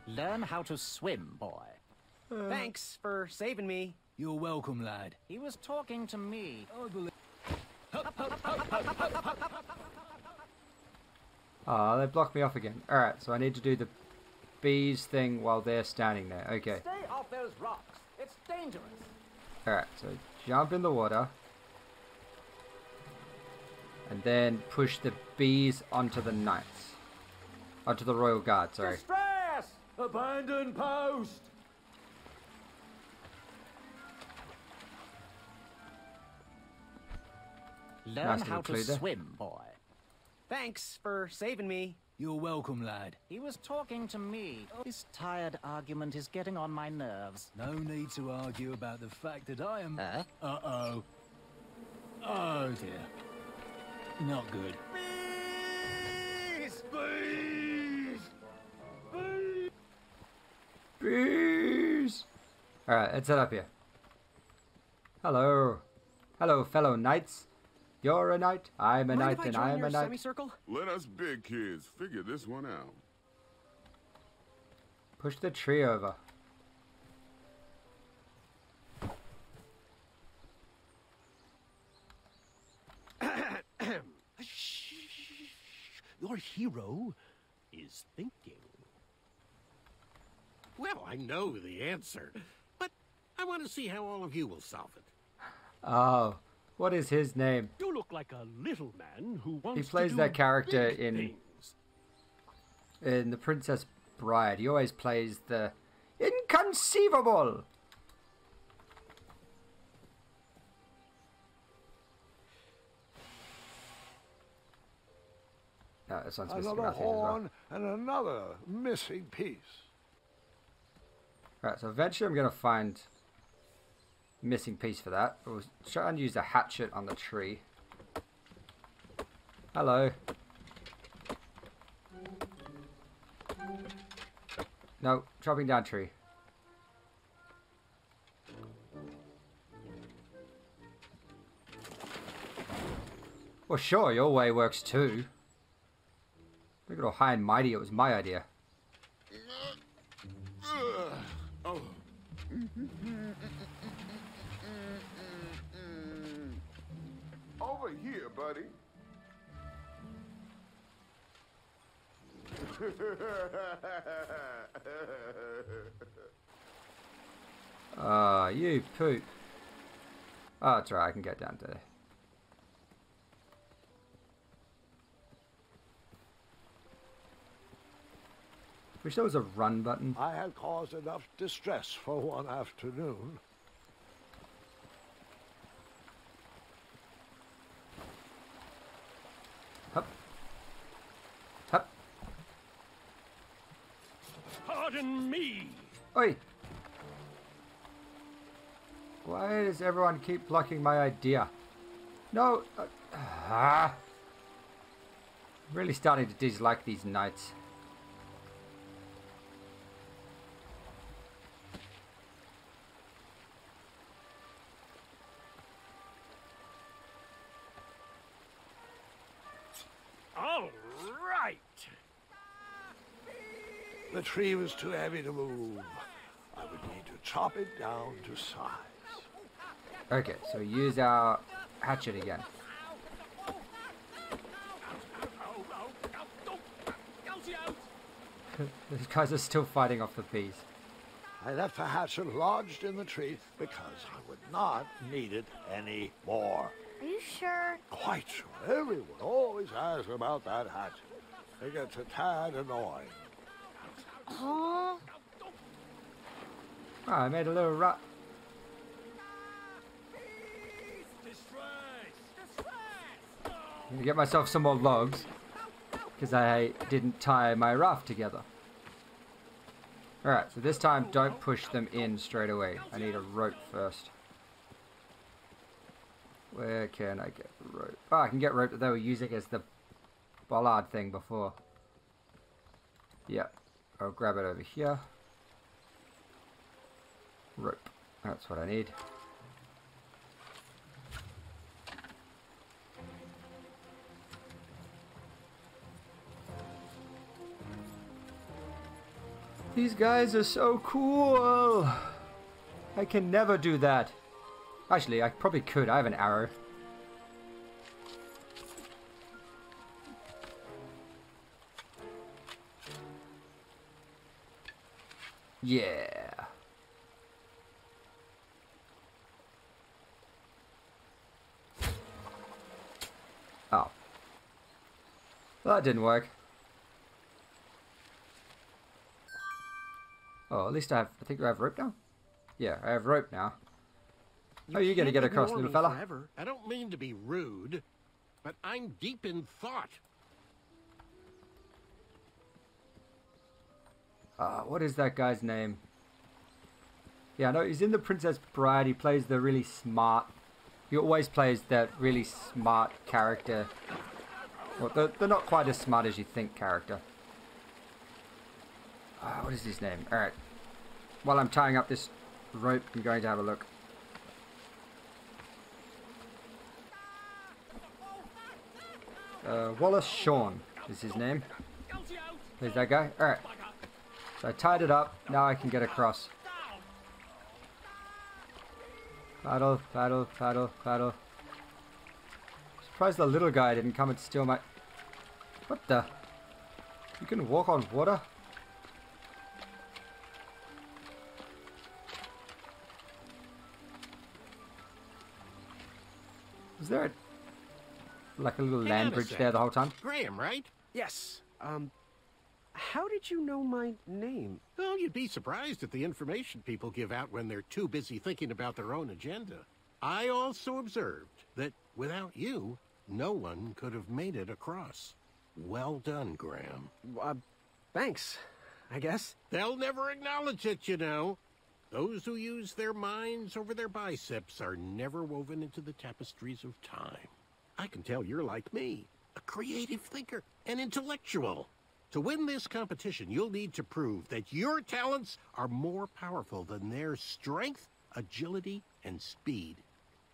J: Learn how to swim, boy.
F: Thanks for saving me.
H: You're welcome, lad.
J: He was talking to me.
H: I believe...
A: Ah, they blocked me off again. Alright, so I need to do the bees thing while they're standing there. Okay.
J: Stay off those rocks. It's dangerous.
A: Alright, so jump in the water. And then push the bees onto the knights. Onto the royal guard, sorry.
J: Distress! Abandon post! Learn
A: Nice
J: how
A: little
J: to
A: clue there.
J: swim, boy.
F: Thanks for saving me.
H: You're welcome, lad.
J: He was talking to me. This tired argument is getting on my nerves.
H: No need to argue about the fact that I am...
J: Huh?
H: Uh-oh. Oh, dear. Not good.
F: Bees!
H: Bees! Bees!
A: Bees! Alright, let's head up here. Hello. Hello, fellow knights. You're a knight, I'm a
F: Mind
A: knight,
F: if I
A: and
F: join
A: I'm
F: your
A: a knight.
F: semicircle?
K: Let us big kids figure this one out.
A: Push the tree over.
L: Your hero is thinking.
M: Well, I know the answer, but I want to see how all of you will solve it.
A: Oh, what is his name?
L: You look like a little man who wants
A: He plays
L: to do
A: that character
L: big
A: in
L: things.
A: The Princess Bride. He always plays the inconceivable. No, this one's missing
B: Another
A: nothing as well.
B: horn and another missing piece.
A: Right, so eventually I'm going to find missing piece for that. We'll try and use a hatchet on the tree. Hello. No, chopping down tree. Well, sure, your way works too. Look at how high and mighty, it was my idea.
K: Oh. Over here, buddy.
A: Ah, you poop. Oh, that's right, I can get down to there. Wish there was a run button.
B: I had caused enough distress for one afternoon.
A: Hup. Hup.
L: Pardon me.
A: Oi! Why does everyone keep blocking my idea? No! I'm really starting to dislike these knights.
L: All right.
B: The tree was too heavy to move. I would need to chop it down to size.
A: Okay, so use our hatchet again. These guys are still fighting off the bees.
B: I left the hatchet lodged in the tree because I would not need it anymore.
C: Are you sure?
B: Quite sure. Everyone always asks about that hatchet. It gets a tad annoying.
C: Huh?
A: Oh, I made a little rut. I'm gonna get myself some more logs because I didn't tie my raft together. Alright, so this time don't push them in straight away. I need a rope first. Where can I get rope? Oh, I can get rope that they were using as the bollard thing before. Yeah, I'll grab it over here. Rope. That's what I need. These guys are so cool. I can never do that. Actually, I probably could. I have an arrow. Yeah. Oh. Well, that didn't work. Oh, at least I think I have rope now? Yeah, I have rope now. Oh, you're gonna get across, little fella.
M: Forever. I don't mean to be rude, but I'm deep in thought.
A: What is that guy's name? Yeah, no, he's in The Princess Bride. He plays the really smart... He always plays that really smart character. Well, they're not quite as smart as you think character. What is his name? Alright. While I'm tying up this rope, I'm going to have a look. Wallace Shawn is his name. There's that guy. Alright. So I tied it up. Now I can get across. Paddle, paddle, paddle, paddle. Surprised the little guy didn't come and steal my... What the? You can walk on water? Is there like a little land bridge there the whole time?
M: Graham, right?
F: Yes. How did you know my name?
M: Well, you'd be surprised at the information people give out when they're too busy thinking about their own agenda. I also observed that without you, no one could have made it across. Well done, Graham.
F: Thanks, I guess.
M: They'll never acknowledge it, you know. Those who use their minds over their biceps are never woven into the tapestries of time. I can tell you're like me, a creative thinker, an intellectual. To win this competition, you'll need to prove that your talents are more powerful than their strength, agility, and speed.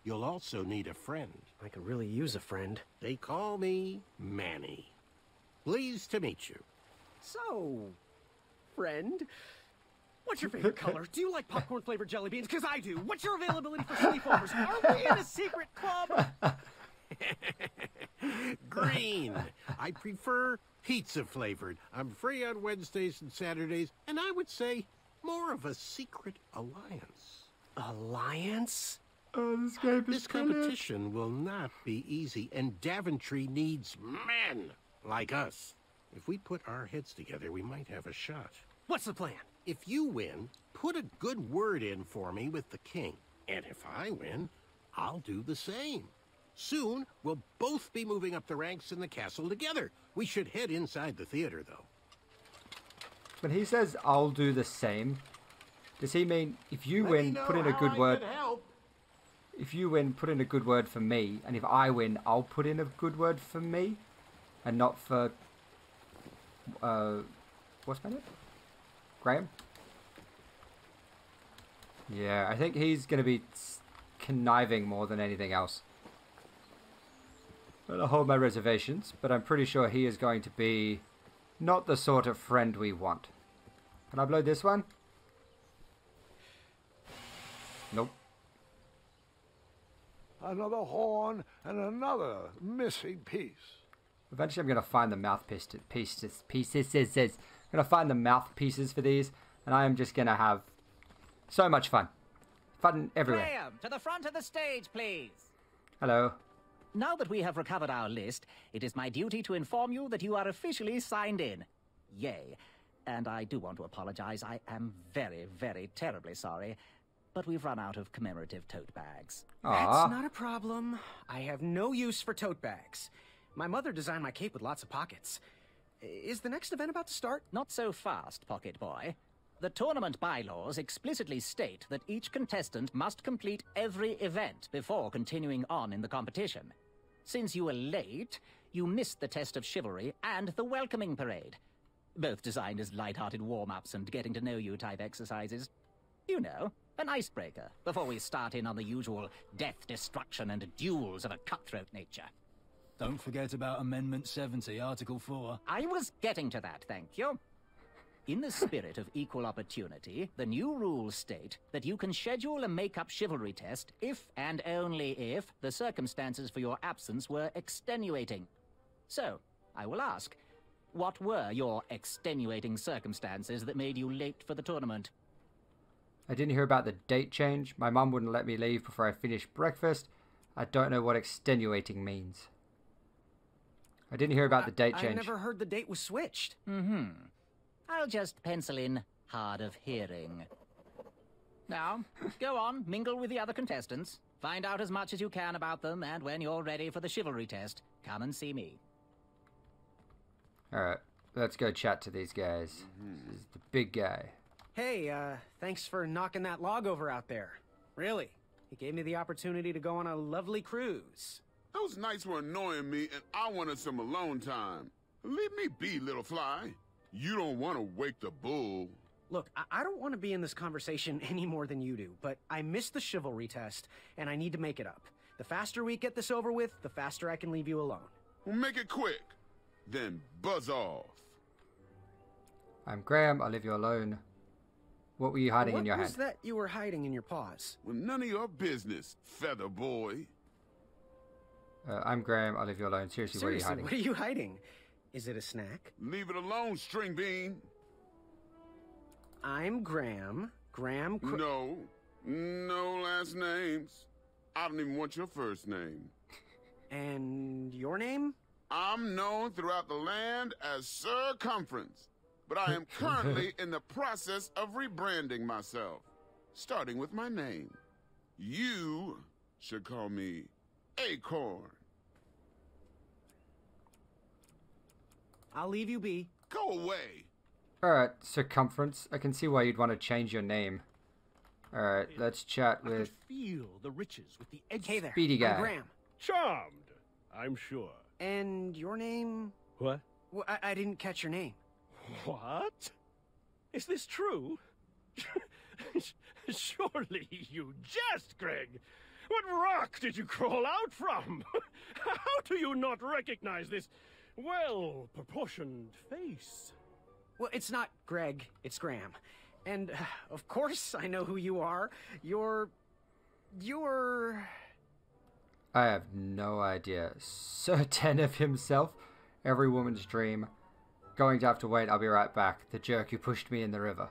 M: You'll also need a friend.
F: I could really use a friend.
M: They call me Manny. Pleased to meet you.
F: So, friend, what's your favorite color? Do you like popcorn-flavored jelly beans? Because I do. What's your availability for sleepovers? Are we in a secret club?
M: Green. I prefer pizza-flavored. I'm free on Wednesdays and Saturdays, and I would say more of a secret alliance.
F: Alliance?
A: Oh,
M: this competition will not be easy, and Daventry needs men like us. If we put our heads together, we might have a shot.
F: What's the plan?
M: If you win, put a good word in for me with the king. And if I win, I'll do the same. Soon, we'll both be moving up the ranks in the castle together. We should head inside the theater, though.
A: When he says, I'll do the same, does he mean if you win, put in a good word? If you win, put in a good word for me. And if I win, I'll put in a good word for me. And not for... what's my name? Graham? Yeah, I think he's going to be conniving more than anything else. I'll hold my reservations, but I'm pretty sure he is going to be not the sort of friend we want. Can I blow this one? Nope.
B: Another horn and another missing piece.
A: Eventually I'm going to find the mouthpieces. I'm going to find the mouthpieces for these, and I am just going to have so much fun. Fun everywhere.
J: Graham, to the front of the stage, please.
A: Hello.
J: Now that we have recovered our list, it is my duty to inform you that you are officially signed in. Yay. And I do want to apologize. I am very, very terribly sorry. But we've run out of commemorative tote bags.
F: That's not a problem. I have no use for tote bags. My mother designed my cape with lots of pockets. Is the next event about to start?
J: Not so fast, Pocket Boy. The tournament bylaws explicitly state that each contestant must complete every event before continuing on in the competition. Since you were late, you missed the test of chivalry and the welcoming parade. Both designed as light-hearted warm-ups and getting-to-know-you type exercises. You know, an icebreaker before we start in on the usual death, destruction, and duels of a cutthroat nature.
H: Don't forget about Amendment 70, Article 4.
J: I was getting to that, thank you. In the spirit of equal opportunity, the new rules state that you can schedule a make-up chivalry test if and only if the circumstances for your absence were extenuating. So, I will ask, what were your extenuating circumstances that made you late for the tournament?
A: I didn't hear about the date change. My mum wouldn't let me leave before I finished breakfast. I don't know what extenuating means. I didn't hear about the date change.
F: I never heard the date was switched.
J: I'll just pencil in hard of hearing. Now, go on, mingle with the other contestants. Find out as much as you can about them, and when you're ready for the chivalry test, come and see me.
A: Alright, let's go chat to these guys. This is the big guy.
F: Hey, thanks for knocking that log over out there. Really, it gave me the opportunity to go on a lovely cruise.
K: Those nights were annoying me, and I wanted some alone time. Leave me be, little fly. You don't want to wake the bull.
F: Look, I don't want to be in this conversation any more than you do, but I missed the chivalry test, and I need to make it up. The faster we get this over with, the faster I can leave you alone.
K: Well, make it quick. Then buzz off.
A: I'm Graham, I'll leave you alone. What were you hiding in your hand?
F: What was that you were hiding in your paws?
K: Well, none of your business, feather boy.
A: I'm Graham, I'll leave you alone. Seriously, what are you hiding?
F: What are you hiding? Is it a snack?
K: Leave it alone, string bean.
F: I'm Graham.
K: No last names. I don't even want your first name.
F: And your name?
K: I'm known throughout the land as Circumference, but I am currently in the process of rebranding myself, starting with my name. You should call me Acorn.
F: I'll leave you be.
K: Go away.
A: Alright, Circumference. I can see why you'd want to change your name. Alright, let's chat with...
L: I could feel the riches with the edge.
F: Hey there,
A: Speedy guy.
F: I'm Graham.
L: Charmed, I'm sure.
F: And your name?
L: What?
F: Well, I didn't catch your name.
L: What? Is this true? Surely you jest, Greg. What rock did you crawl out from? How do you not recognize this well-proportioned face?
F: Well, it's not Greg, it's Graham. And, of course, I know who you are. You're...
A: I have no idea. Certain of himself. Every woman's dream. Going to have to wait, I'll be right back. The jerk who pushed me in the river.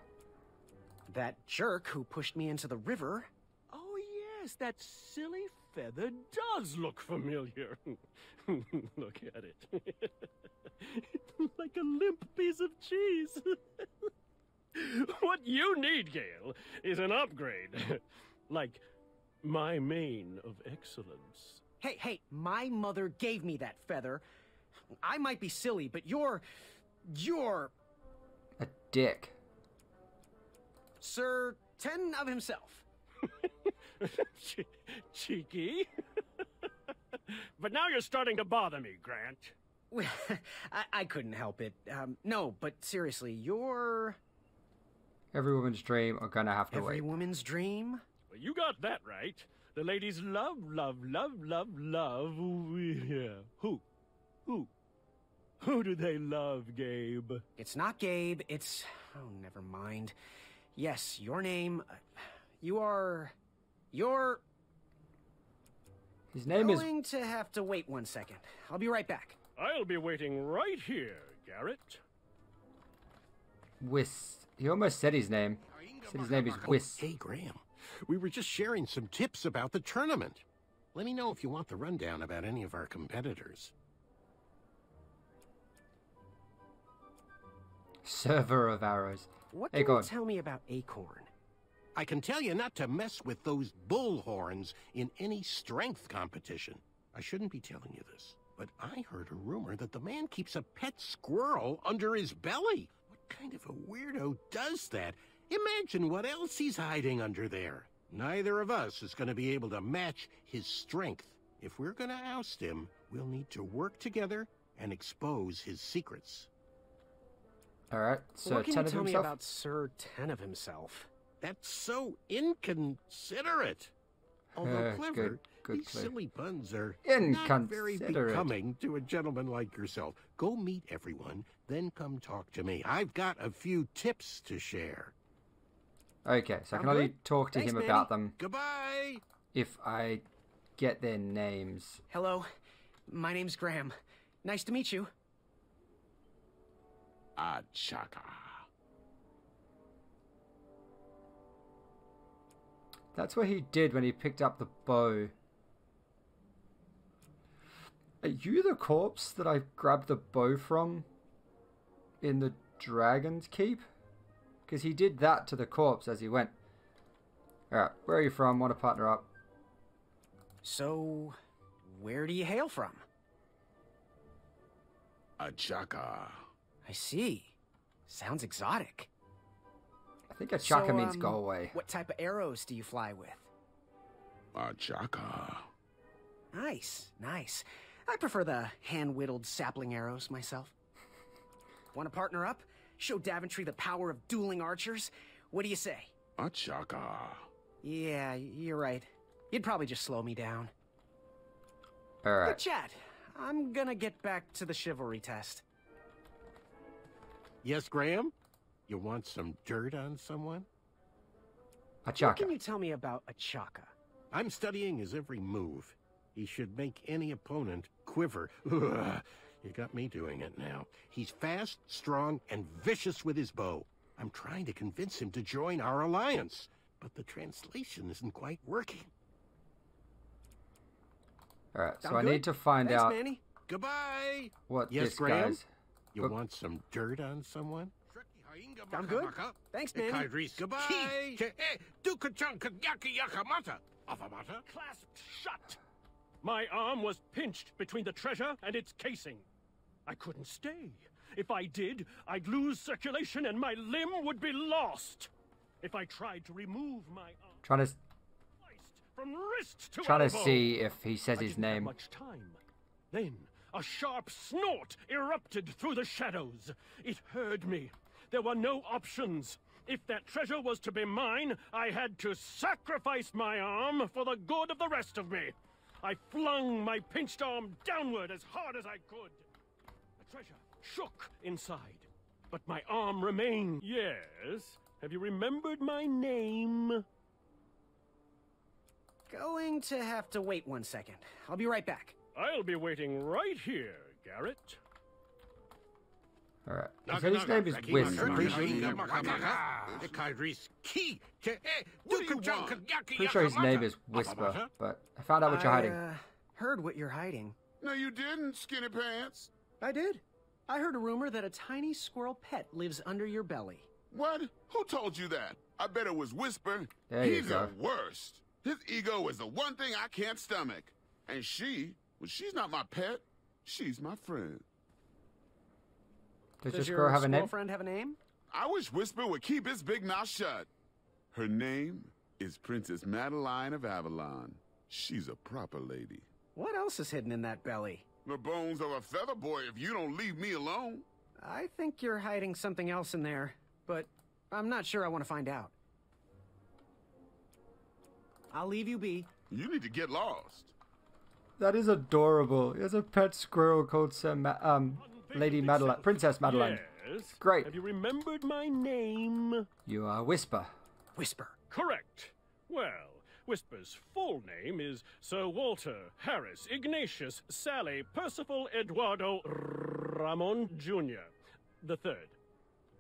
F: That jerk who pushed me into the river?
L: Oh, yes, that silly feather does look familiar. Look at it. Like a limp piece of cheese. What you need, Gale, is an upgrade. Like my mane of excellence.
F: Hey, my mother gave me that feather. I might be silly, but you're...
A: A dick.
F: Sir Ten of himself.
L: Cheeky. But now you're starting to bother me, Grant.
F: Well, I couldn't help it. No, but seriously, you're...
A: Every woman's dream are gonna have to wait.
F: Every woman's dream?
L: Well, you got that right. The ladies love. Yeah. Who do they love, Gabe?
F: It's not Gabe, it's... Oh, never mind. Yes, your name... You're...
A: His name is...
F: going to have to wait 1 second. I'll be right back.
L: I'll be waiting right here, Garrett.
A: He almost said his name. He said his name is Whis.
M: Hey, Graham. We were just sharing some tips about the tournament. Let me know if you want the rundown about any of our competitors.
A: Server of arrows.
F: What
A: Hey,
F: can
A: go
F: you
A: on.
F: tell me about Acorn?
M: I can tell you not to mess with those bull horns in any strength competition. I shouldn't be telling you this. But I heard a rumor that the man keeps a pet squirrel under his belly. What kind of a weirdo does that? Imagine what else he's hiding under there. Neither of us is going to be able to match his strength. If we're going to oust him, we'll need to work together and expose his secrets.
A: All right, so
F: what can
A: 10
F: you
A: of
F: tell me
A: himself?
F: about Sir 10 of himself?
M: That's so inconsiderate. Although clever,
A: good
M: these
A: clue.
M: silly puns are not very
A: Inconsiderate.
M: becoming to a gentleman like yourself. Go meet everyone, then come talk to me. I've got a few tips to share.
A: Okay, so I can
F: I'm
A: only
F: good.
A: talk to
F: Thanks,
A: him
F: Manny.
A: about them
M: Goodbye!
A: if I get their names.
F: Hello, my name's Graham. Nice to meet you.
K: Achaka.
A: That's what he did when he picked up the bow. Are you the corpse that I grabbed the bow from in the Dragon's Keep? Because he did that to the corpse as he went. Alright, where are you from? Want to partner up?
F: So, where do you hail from?
K: Achaka.
F: I see. Sounds exotic.
A: I think Achaka
F: So,
A: means go away.
F: What type of arrows do you fly with?
K: Achaka.
F: Nice, nice. I prefer the hand-whittled sapling arrows myself. Want to partner up? Show Daventry the power of dueling archers? What do you say?
K: Achaka.
F: Yeah, you're right. You'd probably just slow me down.
A: Alright.
F: But Chad, I'm gonna get back to the chivalry test.
M: Yes, Graham? You want some dirt on someone?
F: What
A: Achaka.
F: can you tell me about Achaka?
M: I'm studying his every move. He should make any opponent quiver. Ugh, you got me doing it now. He's fast, strong, and vicious with his bow. I'm trying to convince him to join our alliance, but the translation isn't quite working.
A: Alright, so
F: Sound
A: I
F: good?
A: need to find
F: Thanks,
A: out
F: Manny.
M: Goodbye!
A: what
M: Yes,
A: this
M: Graham?
A: guy's...
M: You want some dirt on someone?
F: Sound good? Thanks, Manny.
M: Goodbye!
L: Clasped shut. My arm was pinched between the treasure and its casing. I couldn't stay. If I did, I'd lose circulation and my limb would be lost. If I tried to remove my arm,
A: Trying to
L: from wrist to
A: Trying to
L: elbow,
A: see if he says
L: I
A: his
L: didn't have
A: name.
L: much time. Then a sharp snort erupted through the shadows. It heard me. There were no options. If that treasure was to be mine, I had to sacrifice my arm for the good of the rest of me. I flung my pinched arm downward as hard as I could. The treasure shook inside, but my arm remained. Yes? Have you remembered my name?
F: Going to have to wait 1 second. I'll be right back.
L: I'll be waiting right here, Garrett.
A: Alright. So his name is Whisper. Pretty sure his name is Whisper, but I found out what you're hiding.
F: Heard what you're hiding.
K: No, you didn't, Skinny Pants.
F: I did. I heard a rumor that a tiny squirrel pet lives under your belly.
K: What? Who told you that? I bet it was Whisper.
A: There you
K: He's
A: go.
K: the worst. His ego is the one thing I can't stomach. And she's not my pet. She's my friend.
A: Does your
F: your
A: girl have a name?
F: friend have a name?
K: I wish Whisper would keep his big mouth shut. Her name is Princess Madeline of Avalon. She's a proper lady.
F: What else is hidden in that belly?
K: The bones of a feather boy if you don't leave me alone.
F: I think you're hiding something else in there, but I'm not sure I want to find out. I'll leave you be.
K: You need to get lost.
A: That is adorable. He has a pet squirrel called Lady Madeline, Princess Madeline.
L: Yes.
A: Great.
L: Have you remembered my name?
A: You are Whisper.
F: Whisper.
L: Correct. Well, Whisper's full name is Sir Walter Harris Ignatius Sally Percival Eduardo Ramon Jr. the Third,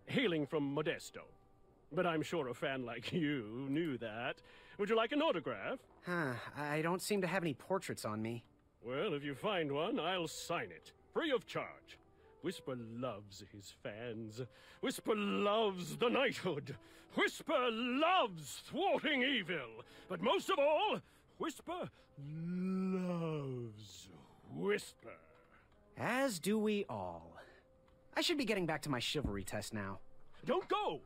L: hailing from Modesto. But I'm sure a fan like you knew that. Would you like an autograph?
F: I don't seem to have any portraits on me.
L: Well, if you find one, I'll sign it, free of charge. Whisper loves his fans. Whisper loves the knighthood. Whisper loves thwarting evil. But most of all, Whisper loves Whisper.
F: As do we all. I should be getting back to my chivalry test now.
L: Don't go!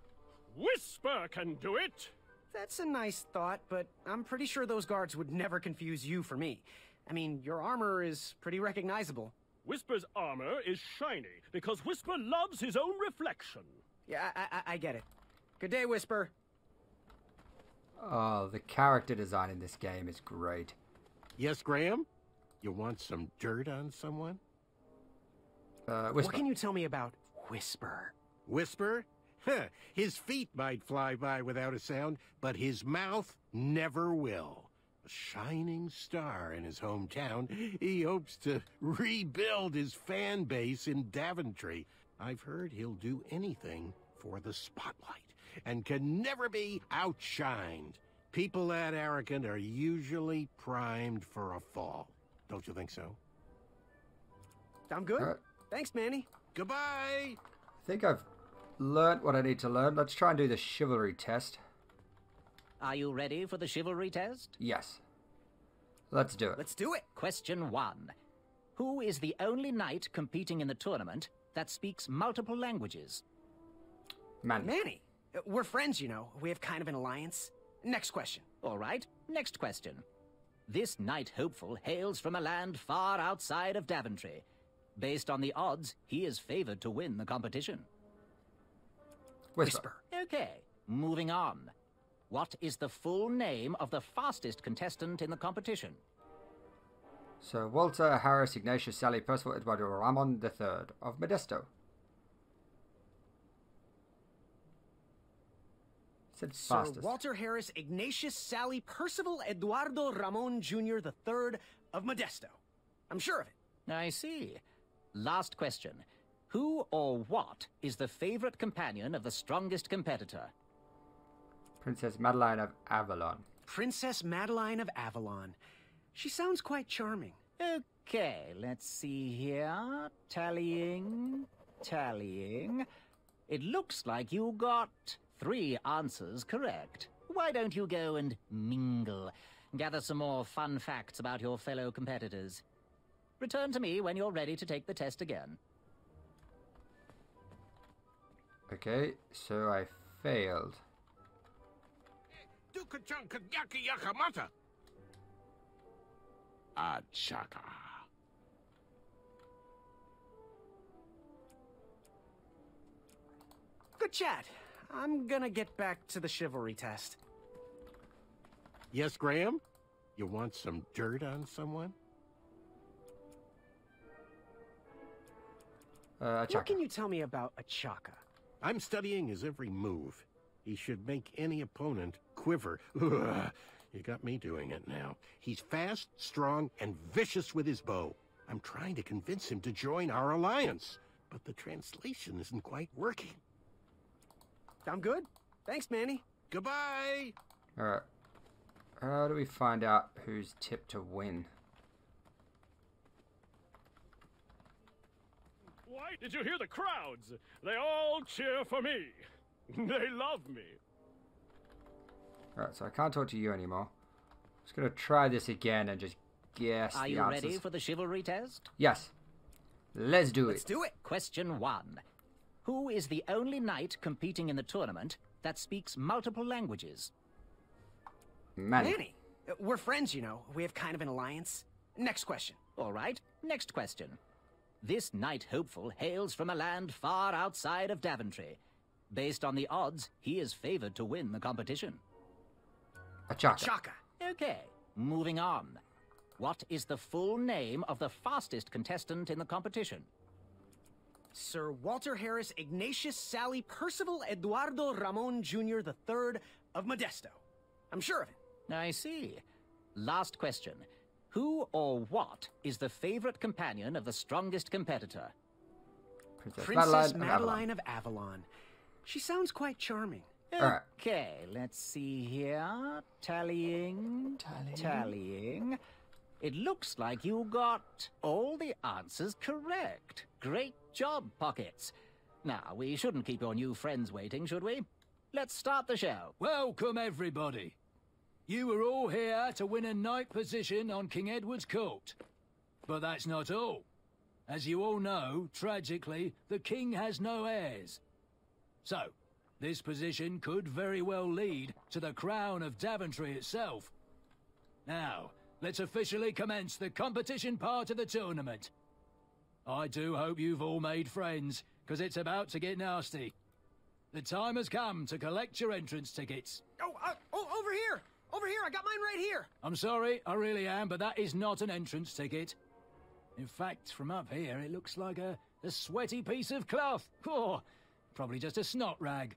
L: Whisper can do it!
F: That's a nice thought, but I'm pretty sure those guards would never confuse you for me. I mean, your armor is pretty recognizable.
L: Whisper's armor is shiny because Whisper loves his own reflection.
F: Yeah, I get it. Good day, Whisper.
A: Oh, the character design in this game is great.
M: Yes, Graham? You want some dirt on someone?
A: Whisper.
F: What can you tell me about Whisper?
M: Whisper? Huh, his feet might fly by without a sound, but his mouth never will. A shining star in his hometown, he hopes to rebuild his fan base in Daventry. I've heard he'll do anything for the spotlight and can never be outshined. People that arrogant are usually primed for a fall. Don't you think so?
F: I'm good. Thanks, Manny.
M: Goodbye!
A: I think I've learnt what I need to learn. Let's try and do the chivalry test.
J: Are you ready for the chivalry test?
A: Yes. Let's do it.
F: Let's do it.
J: Question 1. Who is the only knight competing in the tournament that speaks multiple languages?
F: Manny. We're friends, you know. We have kind of an alliance. Next question.
J: All right, next question. This knight hopeful hails from a land far outside of Daventry. Based on the odds, he is favored to win the competition.
A: Whisper.
J: Okay, moving on. What is the full name of the fastest contestant in the competition?
A: Sir Walter, Harris, Ignatius, Sally, Percival, Eduardo, Ramon III of Modesto. Said fastest.
F: Sir Walter Harris, Ignatius, Sally, Percival, Eduardo, Ramon Jr. III of Modesto. I'm sure of it.
J: I see. Last question. Who or what is the favorite companion of the strongest competitor?
A: Princess Madeline of Avalon.
F: Princess Madeline of Avalon. She sounds quite charming.
J: Okay, let's see here. Tallying. It looks like you got 3 answers correct. Why don't you go and mingle? Gather some more fun facts about your fellow competitors. Return to me when you're ready to take the test again.
A: Okay, so I failed.
M: Achaka.
F: Good chat. I'm gonna get back to the chivalry test.
M: Yes, Graham? You want some dirt on someone?
F: What can you tell me about Achaka?
M: I'm studying his every move. He should make any opponent quiver. Ugh, you got me doing it now. He's fast, strong, and vicious with his bow. I'm trying to convince him to join our alliance, but the translation isn't quite working.
F: I'm good. Thanks, Manny.
M: Goodbye!
A: Alright. How do we find out who's tipped to win?
L: Why did you hear the crowds? They all cheer for me. They love me.
A: Alright, so I can't talk to you anymore. I'm just gonna try this again and just guess the answers.
J: Are you ready for the chivalry test?
A: Yes. Let's do it.
F: Let's do it.
J: Question 1. Who is the only knight competing in the tournament that speaks multiple languages?
F: Manny. We're friends, you know. We have kind of an alliance. Next question.
J: All right, next question. This knight hopeful hails from a land far outside of Daventry. Based on the odds, he is favored to win the competition.
A: Achaka.
J: Okay, moving on. What is the full name of the fastest contestant in the competition?
F: Sir Walter Harris, Ignatius, Sally, Percival, Eduardo, Ramon Jr. III of Modesto. I'm sure of it.
J: I see. Last question. Who or what is the favorite companion of the strongest competitor?
F: Princess Madeline of Avalon. She sounds quite charming.
J: Okay, let's see here. Tallying. It looks like you got all the answers correct. Great job, Pockets. Now, we shouldn't keep your new friends waiting, should we? Let's start the show.
H: Welcome, everybody. You are all here to win a knight position on King Edward's court. But that's not all. As you all know, tragically, the king has no heirs. So, this position could very well lead to the crown of Daventry itself. Now, let's officially commence the competition part of the tournament. I do hope you've all made friends, because it's about to get nasty. The time has come to collect your entrance tickets.
F: Oh, over here! Over here, I got mine right here!
H: I'm sorry, I really am, but that is not an entrance ticket. In fact, from up here, it looks like a sweaty piece of cloth. Oh, probably just a snot rag.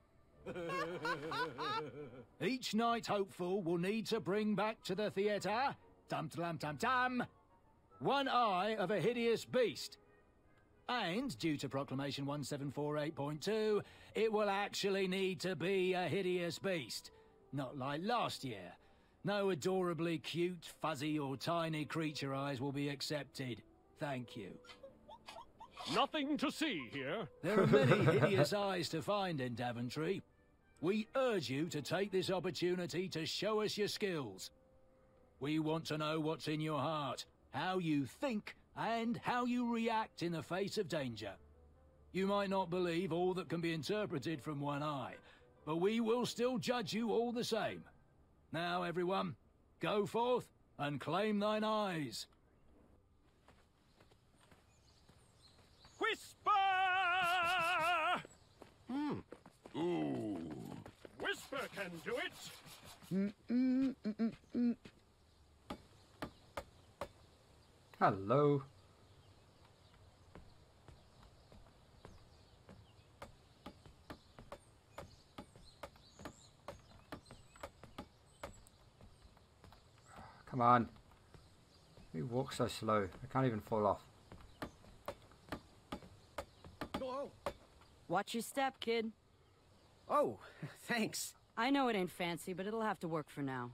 H: Each night hopeful will need to bring back to the theatre, dum-dum-dum-dum, one eye of a hideous beast. And, due to Proclamation 1748.2, it will actually need to be a hideous beast. Not like last year. No adorably cute, fuzzy or tiny creature eyes will be accepted. Thank you.
L: Nothing to see here.
H: There are many hideous eyes to find in Daventry. We urge you to take this opportunity to show us your skills. We want to know what's in your heart, how you think, and how you react in the face of danger. You might not believe all that can be interpreted from one eye, but we will still judge you all the same. Now, everyone, go forth and claim thine eyes.
L: Whisper!
K: Ooh.
L: Whisper can do it.
A: Hello. Come on. You walk so slow. I can't even fall off.
F: Whoa.
N: Watch your step, kid.
F: Oh, thanks.
N: I know it ain't fancy, but it'll have to work for now.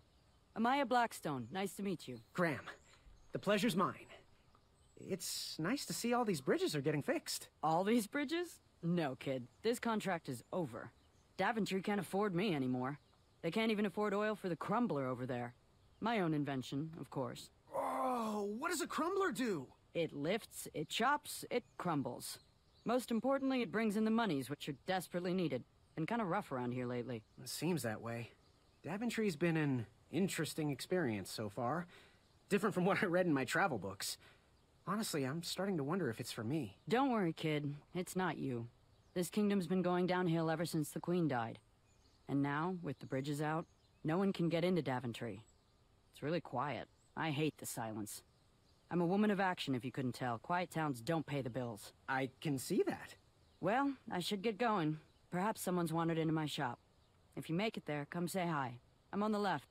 N: Amaya Blackstone, nice to meet you.
F: Graham, the pleasure's mine. It's nice to see all these bridges are getting fixed.
N: All these bridges? No, kid. This contract is over. Daventry can't afford me anymore. They can't even afford oil for the crumbler over there. My own invention, of course.
F: Oh, what does a crumbler do?
N: It lifts, it chops, it crumbles. Most importantly, it brings in the monies, which are desperately needed. Been kind of rough around here lately.
F: It seems that way. Daventry's been an interesting experience so far. Different from what I read in my travel books. Honestly, I'm starting to wonder if it's for me.
N: Don't worry, kid. It's not you. This kingdom's been going downhill ever since the Queen died. And now, with the bridges out, no one can get into Daventry. It's really quiet. I hate the silence. I'm a woman of action, if you couldn't tell. Quiet towns don't pay the bills.
F: I can see that.
N: Well, I should get going. Perhaps someone's wandered into my shop. If you make it there, come say hi. I'm on the left.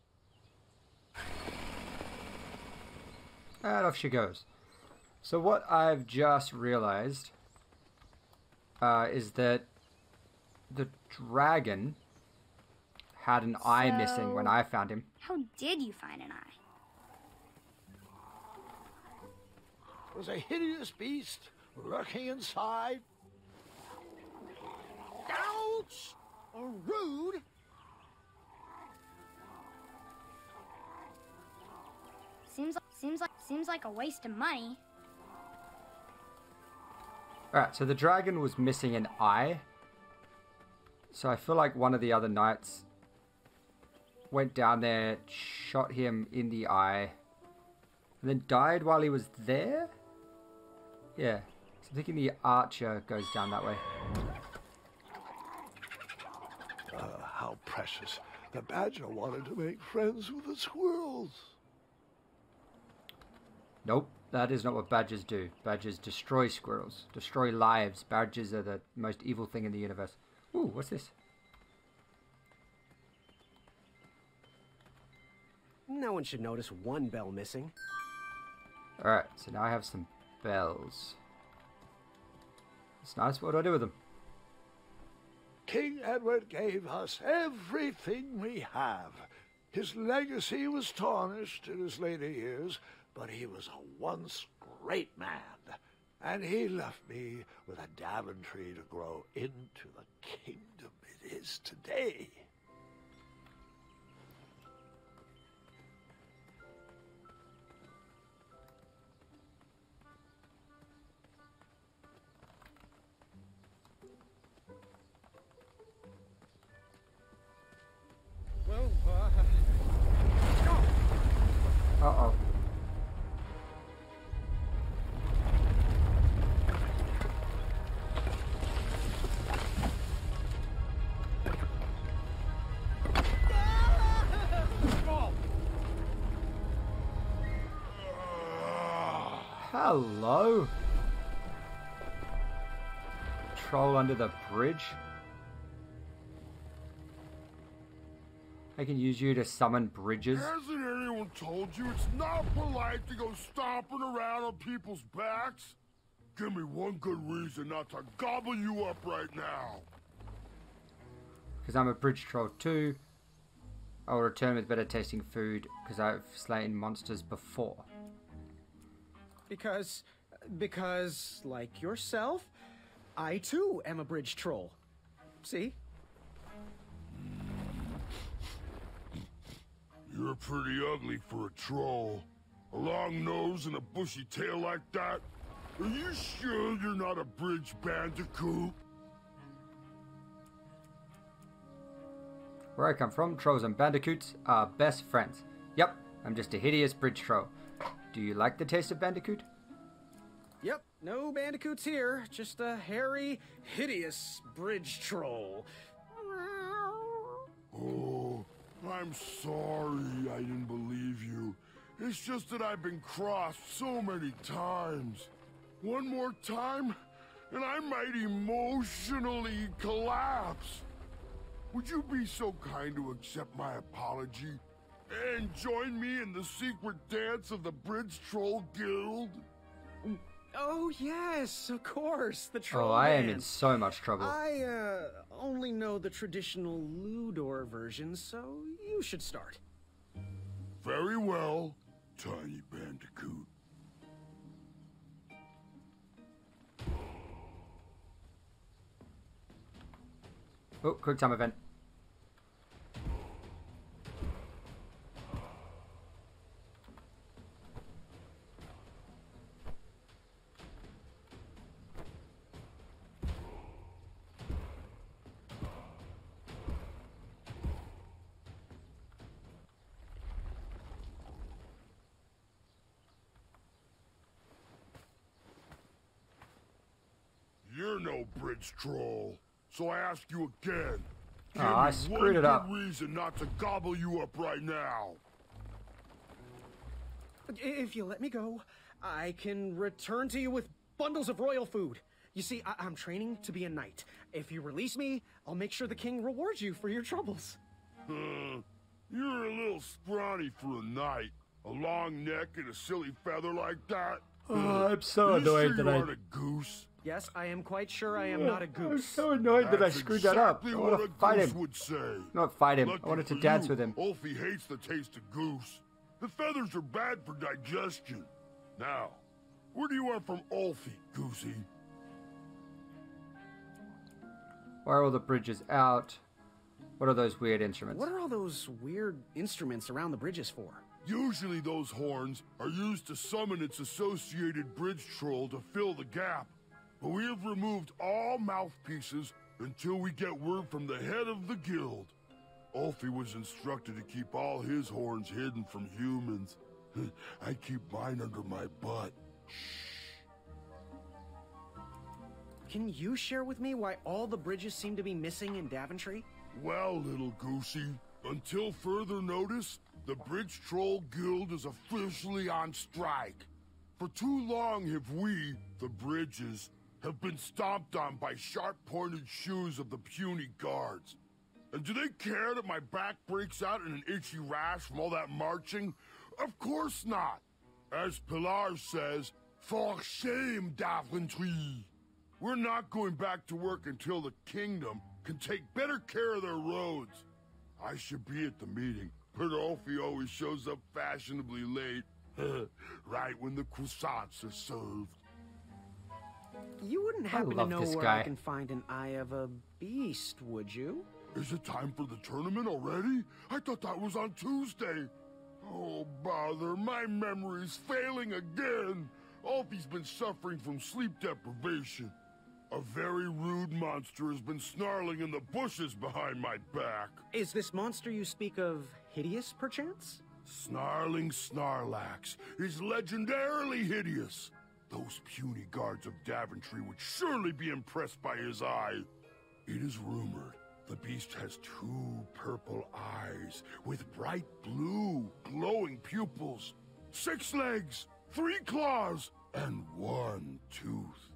A: And off she goes. So what I've just realized is that the dragon had an eye missing when I found him.
C: How did you find an eye?
B: It was a hideous beast lurking inside.
F: Ouch! Rude!
C: Seems like a waste of money.
A: Alright, so the dragon was missing an eye. So I feel like one of the other knights went down there, shot him in the eye, and then died while he was there? Yeah. So I'm thinking the archer goes down that way.
B: How precious. The badger wanted to make friends with the squirrels.
A: Nope, that is not what badgers do. Badgers destroy squirrels, destroy lives. Badgers are the most evil thing in the universe. Ooh, what's this?
F: No one should notice one bell missing.
A: Alright, so now I have some bells. It's nice. What do I do with them?
B: King Edward gave us everything we have. His legacy was tarnished in his later years, but he was a once great man. And he left me with a Daventry to grow into the kingdom it is today.
A: Hello? Troll under the bridge? I can use you to summon bridges.
O: Hasn't anyone told you it's not polite to go stomping around on people's backs? Give me one good reason not to gobble you up right now.
A: Because I'm a bridge troll too. I will return with better tasting food because I've slain monsters before.
F: Because, like yourself, I too am a bridge troll. See?
O: You're pretty ugly for a troll. A long nose and a bushy tail like that? Are you sure you're not a bridge bandicoot?
A: Where I come from, trolls and bandicoots are best friends. Yep, I'm just a hideous bridge troll. Do you like the taste of bandicoot?
F: Yep, no bandicoots here. Just a hairy, hideous bridge troll.
O: Oh, I'm sorry I didn't believe you. It's just that I've been crossed so many times. One more time, and I might emotionally collapse. Would you be so kind to accept my apology and join me in the secret dance of the Bridge Troll Guild?
F: Oh, yes, of course, the troll
A: I am
F: dance.
A: in so much trouble.
F: I, only know the traditional Ludor version, so you should start.
O: Very well, Tiny Bandicoot.
A: Oh, quick time event.
O: You're no bridge troll, so I ask you again. Give
A: I
O: me
A: screwed it
O: one
A: up.
O: good reason not to gobble you up right now.
F: If you let me go, I can return to you with bundles of royal food. You see, I'm training to be a knight. If you release me, I'll make sure the king rewards you for your troubles.
O: You're a little scrawny for a knight. A long neck and a silly feather like that.
A: I'm so annoyed that
O: you
A: I...
O: aren't a goose?
F: Yes, I am quite sure I am not a goose.
A: I'm so annoyed that I screwed that up. I want to fight him.
O: Would say.
A: Not fight him.
O: Lucky
A: I wanted to
O: for
A: dance
O: you,
A: with him.
O: Ulfie hates the taste of goose. The feathers are bad for digestion. Now, where do you want from Ulfie, Goosey?
A: Why are all the bridges out? What are those weird instruments?
F: What are all those weird instruments around the bridges for?
O: Usually those horns are used to summon its associated bridge troll to fill the gap. But we have removed all mouthpieces until we get word from the head of the guild. Ulfie was instructed to keep all his horns hidden from humans. I keep mine under my butt.
F: Can you share with me why all the bridges seem to be missing in Daventry?
O: Well, little Goosey, until further notice, the Bridge Troll Guild is officially on strike. For too long have we, the bridges, have been stomped on by sharp-pointed shoes of the puny guards. And do they care that my back breaks out in an itchy rash from all that marching? Of course not. As Pilar says, for shame, Daventry. We're not going back to work until the kingdom can take better care of their roads. I should be at the meeting, but Ulfie always shows up fashionably late. Right when the croissants are served.
F: You wouldn't happen to
A: love
F: know
A: this
F: where
A: guy.
F: I can find an Eye of a Beast, would you?
O: Is it time for the tournament already? I thought that was on Tuesday. Oh, bother, my memory's failing again. Ulfie's been suffering from sleep deprivation. A very rude monster has been snarling in the bushes behind my back.
F: Is this monster you speak of hideous, perchance?
O: Snarling Snarlax is legendarily hideous. Those puny guards of Daventry would surely be impressed by his eye. It is rumored the beast has 2 purple eyes with bright blue, glowing pupils, 6 legs, 3 claws, And one tooth.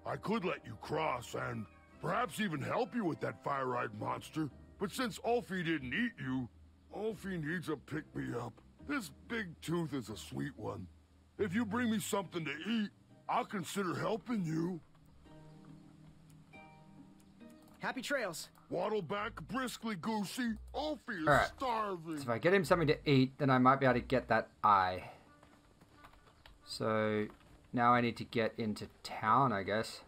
O: I could let you cross and perhaps even help you with that fire-eyed monster, but since Ulfie didn't eat you, Ulfie needs a pick-me-up. This big tooth is a sweet one. If you bring me something to eat, I'll consider helping you.
F: Happy trails.
O: Waddle back briskly, Goosey. Ulfie is
A: Alright.
O: starving.
A: So if I get him something to eat, then I might be able to get that eye. So now I need to get into town, I guess.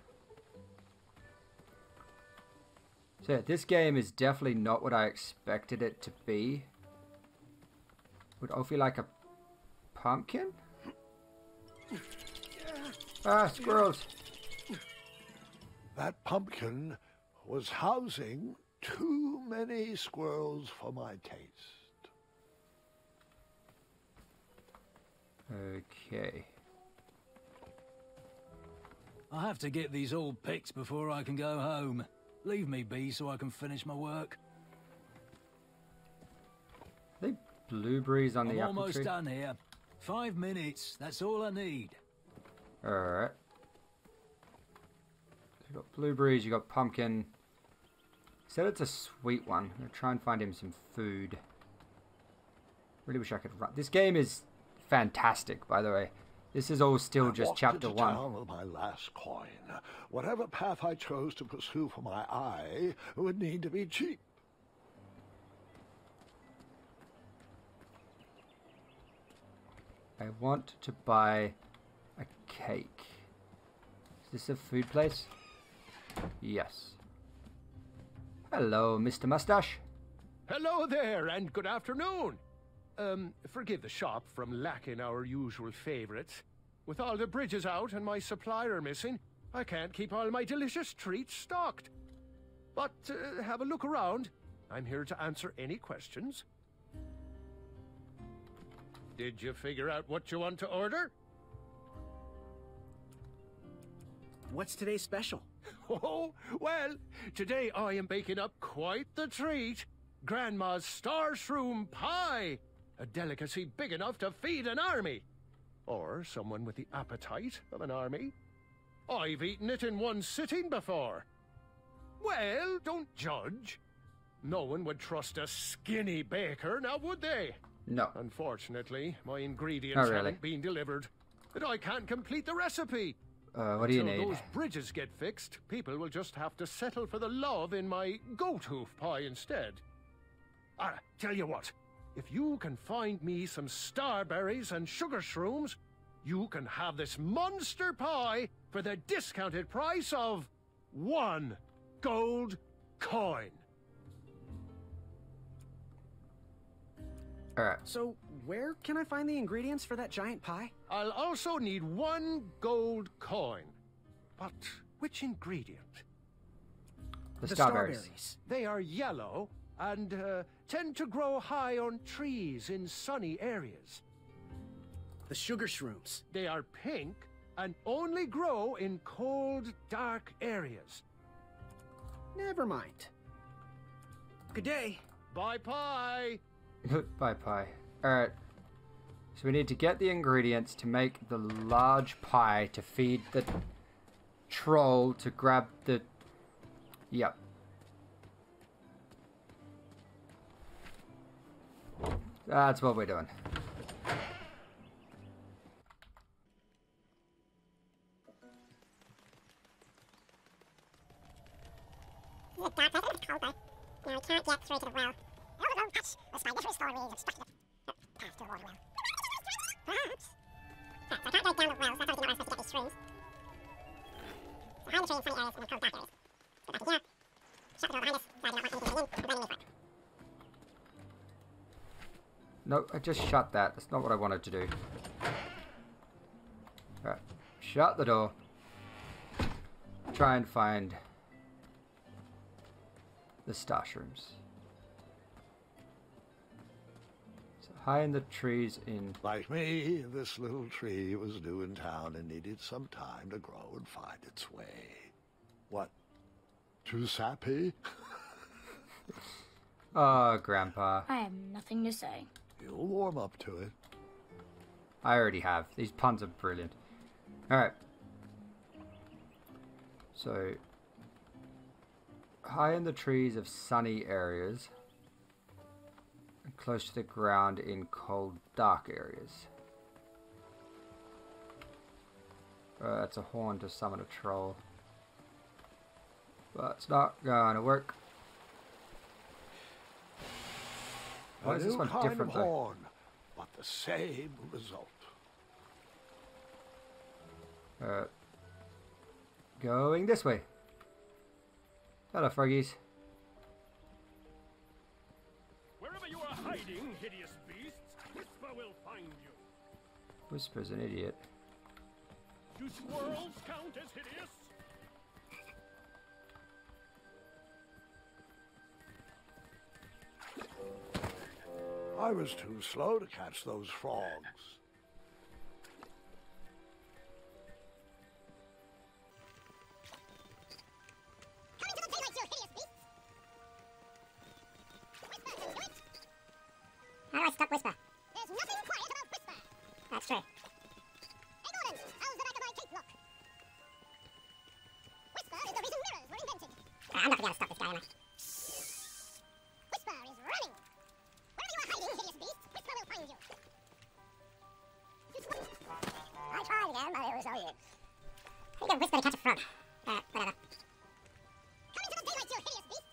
A: So yeah, this game is definitely not what I expected it to be. Would Ulfie like a pumpkin? Ah, squirrels.
B: That pumpkin was housing too many squirrels for my taste.
A: Okay.
H: I have to get these all picked before I can go home. Leave me be so I can finish my work.
A: Are they blueberries on the
H: I'm
A: apple
H: almost
A: tree?
H: done here. 5 minutes, that's all I need.
A: Alright. You got blueberries, you got pumpkin. Said it's a sweet one. I'm gonna try and find him some food. Really wish I could run. This game is fantastic, by the way. This is all still just chapter 1.
B: I walked into town with my last coin. Whatever path I chose to pursue for my eye would need to be cheap.
A: I want to buy a cake. Is this a food place? Yes. Hello, Mr. Mustache.
M: Hello there, and good afternoon. Forgive the shop from lacking our usual favorites. With all the bridges out and my supplier missing, I can't keep all my delicious treats stocked. But have a look around. I'm here to answer any questions. Did you figure out what you want to order?
F: What's today's special?
M: Oh, well, today I am baking up quite the treat. Grandma's star shroom pie. A delicacy big enough to feed an army. Or someone with the appetite of an army. I've eaten it in one sitting before. Well, don't judge. No one would trust a skinny baker, now would they?
A: No.
M: Unfortunately, my ingredients
A: really.
M: haven't been delivered. And I can't complete the recipe.
A: What do you need?
M: Until those bridges get fixed, people will just have to settle for the love in my goat hoof pie instead. Tell you what, if you can find me some starberries and sugar shrooms, you can have this monster pie for the discounted price of 1 gold coin.
A: Alright.
F: So, where can I find the ingredients for that giant pie?
M: I'll also need 1 gold coin. But which ingredient?
A: The strawberries.
M: They are yellow and tend to grow high on trees in sunny areas.
F: The sugar shrooms.
M: They are pink and only grow in cold, dark areas.
F: Never mind. Good day.
M: Bye, pie.
A: Bye, pie. Alright. So we need to get the ingredients to make the large pie to feed the troll to grab the... Yep. That's what we're doing.
P: Now I can't get through to the well. Oh, don't touch! The spaghetti store means obstructed. Path to the water well. Perhaps. Yes, I can't go down the wells. That's how I think I'm supposed to get these shrooms. So hide the tree in sunny areas and then cold dark areas. Go back in here. Shut the door behind us, so I do not want anything getting in. I'm burning this one.
A: No, I just shut that. That's not what I wanted to do. Alright. Shut the door. Try and find the stash rooms. So high in the trees in...
B: Like me, this little tree was new in town and needed some time to grow and find its way. What? Too sappy?
A: Oh, Grandpa.
C: I have nothing to say.
B: You'll warm up to it.
A: I already have. These puns are brilliant. Alright. So, high in the trees of sunny areas, and close to the ground in cold, dark areas. That's a horn to summon a troll. But it's not gonna work. Why is this one different though?
B: Horn, but the same result.
A: Going this way. Hello, froggies.
L: Wherever you are hiding, hideous beasts, Whisper will find you.
A: Whisper's an idiot.
L: Do squirrels count as hideous?
B: I was too slow to catch those frogs.
P: How do I stop Whisper? There's nothing quiet about Whisper. That's true. Hey Gordon, how's the back of my cape look? Whisper is the reason mirrors were invented. I'm not gonna stop this guy, am I? Whisper is running. Wherever you are hiding, hideous beast, Whisper will find you. I tried again, but it was no use. I think I Whisper to catch a frog. Whatever. Come into the daylight, you hideous beast.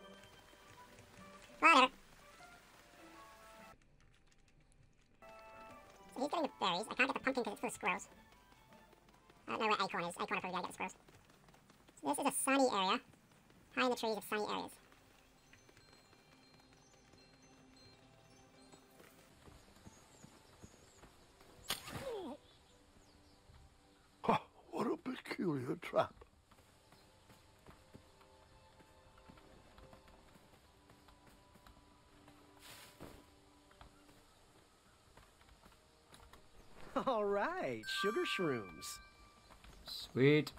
P: Whatever. So he's getting the berries. I can't get the pumpkin because it's full of squirrels. I don't know where Acorn is. Acorn will probably gotta get the squirrels. So this is a sunny area. High in the trees of sunny areas.
B: Huh, what a peculiar trap.
F: All right, sugar shrooms.
A: Sweet.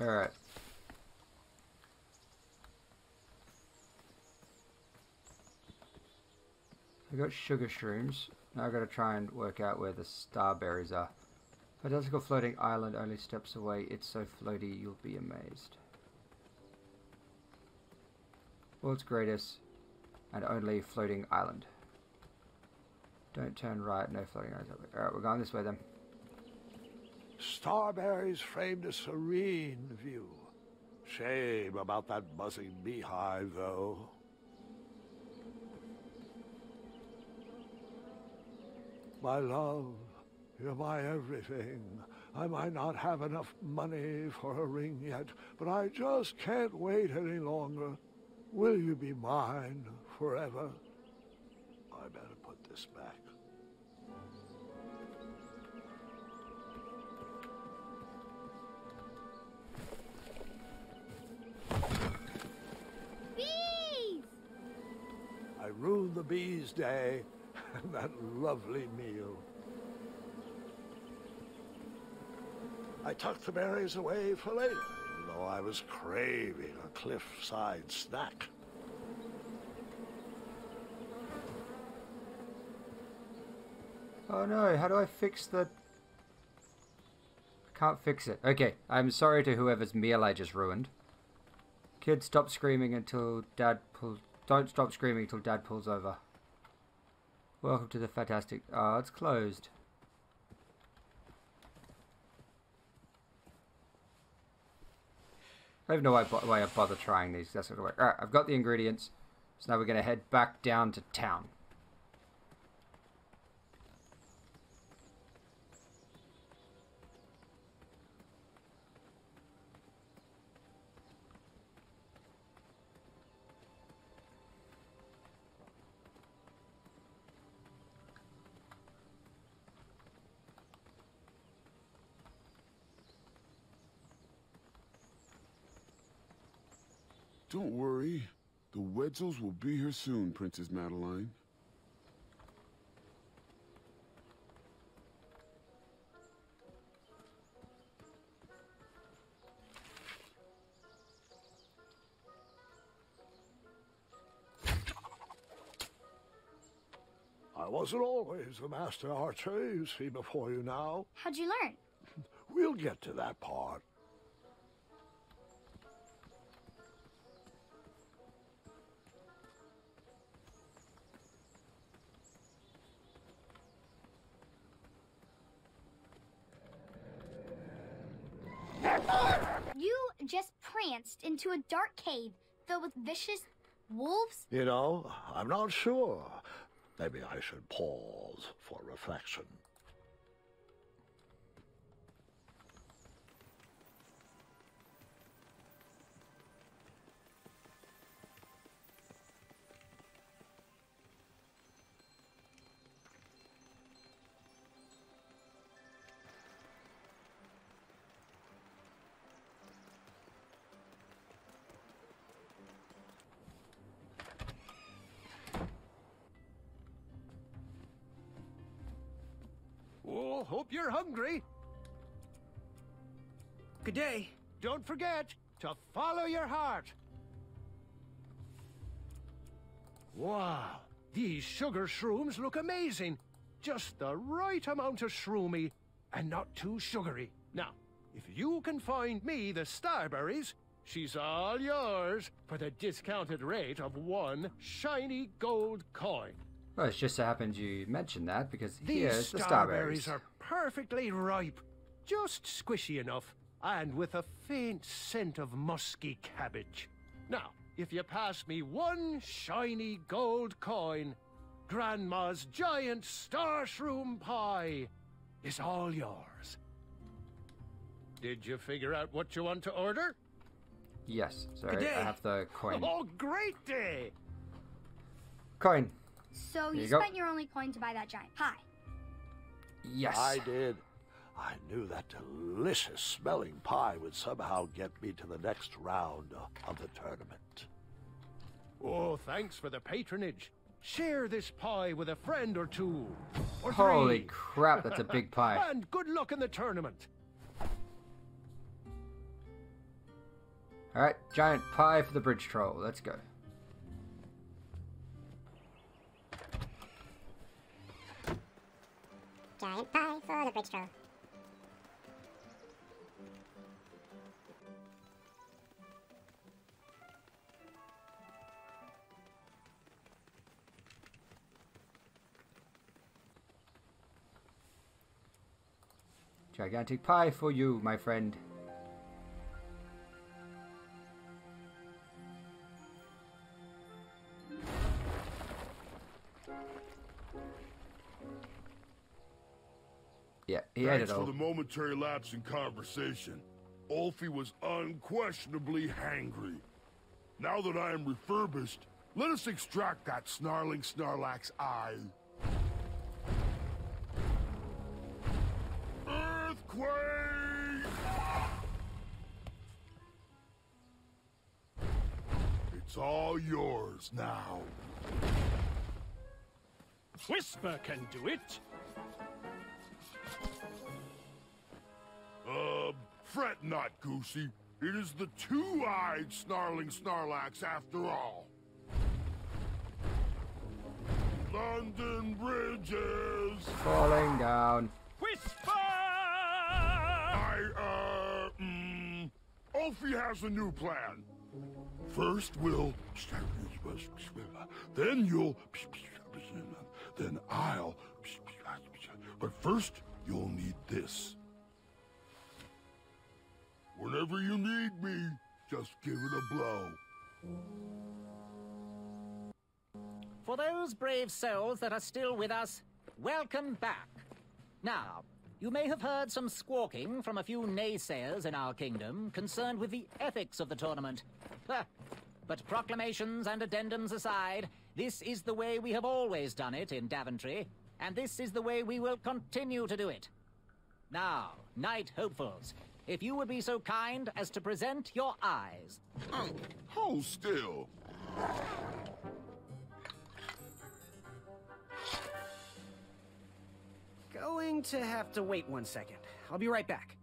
A: Alright. I got sugar shrooms. Now I gotta try and work out where the starberries are. Fantastical floating island only steps away. It's so floaty you'll be amazed. World's greatest and only floating island. Don't turn right, no floating islands. Alright, we're going this way then.
B: Starberries framed a serene view. Shame about that buzzing beehive, though. My love, you're my everything. I might not have enough money for a ring yet, but I just can't wait any longer. Will you be mine forever? I better put this back.
C: Bees!
B: I ruined the bees' day and that lovely meal. I tucked the berries away for later, even though I was craving a cliffside snack.
A: Oh no, how do I fix the... I can't fix it. Okay, I'm sorry to whoever's meal I just ruined. Kids, stop screaming until Dad pulls... Don't stop screaming until Dad pulls over. Welcome to the fantastic... Oh, it's closed. I have no way I bother trying these. That's not gonna work. Alright, I've got the ingredients. So now we're going to head back down to town.
K: Don't worry. The Wetzels will be here soon, Princess Madeline.
B: I wasn't always the master archer you see before you now.
C: How'd you learn?
B: We'll get to that part.
C: You just pranced into a dark cave filled with vicious wolves?
B: You know, I'm not sure. Maybe I should pause for reflection.
L: Oh, hope you're hungry.
F: Good day.
L: Don't forget to follow your heart. Wow, these sugar shrooms look amazing. Just the right amount of shroomy and not too sugary. Now, if you can find me the starberries, she's all yours for the discounted rate of 1 shiny gold coin.
A: Well, it just so happens you mentioned that because
L: These
A: here's the
L: starberries
A: starberries.
L: are perfectly ripe, just squishy enough, and with a faint scent of musky cabbage. Now, if you pass me 1 shiny gold coin, Grandma's giant star shroom pie is all yours. Did you figure out what you want to order?
A: Yes,
L: Good
A: sorry,
L: day.
A: I have the coin.
L: Oh, great day!
A: Coin.
C: So
A: There
C: you
A: you go.
C: spent your only coin to buy that giant pie.
A: Yes.
B: I did. I knew that delicious smelling pie would somehow get me to the next round of the tournament.
L: Oh, thanks for the patronage. Share this pie with a friend or two. Or
A: Holy
L: 3.
A: crap, that's a big pie.
L: And good luck in the tournament.
A: Alright, giant pie for the bridge troll. Let's go.
P: Giant pie for the bridge troll.
A: Gigantic pie for you, my friend. Yeah, he ate
O: Thanks
A: it
O: for
A: all.
O: the momentary lapse in conversation. Ulfie was unquestionably hangry. Now that I am refurbished, let us extract that snarling Snarlack's eye. Earthquake! It's all yours now.
L: Whisper can do it.
O: Fret not, Goosey. It is the two-eyed snarling Snarlax after all. London bridges!
A: Falling down.
L: Whisper!
O: Ulfie has a new plan. First we'll... Then you'll... Then I'll... But first, you'll need this. Whenever you need me, just give it a blow.
J: For those brave souls that are still with us, welcome back. Now, you may have heard some squawking from a few naysayers in our kingdom concerned with the ethics of the tournament. But proclamations and addendums aside, this is the way we have always done it in Daventry, and this is the way we will continue to do it. Now, Knight Hopefuls, if you would be so kind as to present your eyes.
K: Hold still.
F: Going to have to wait 1 second. I'll be right back.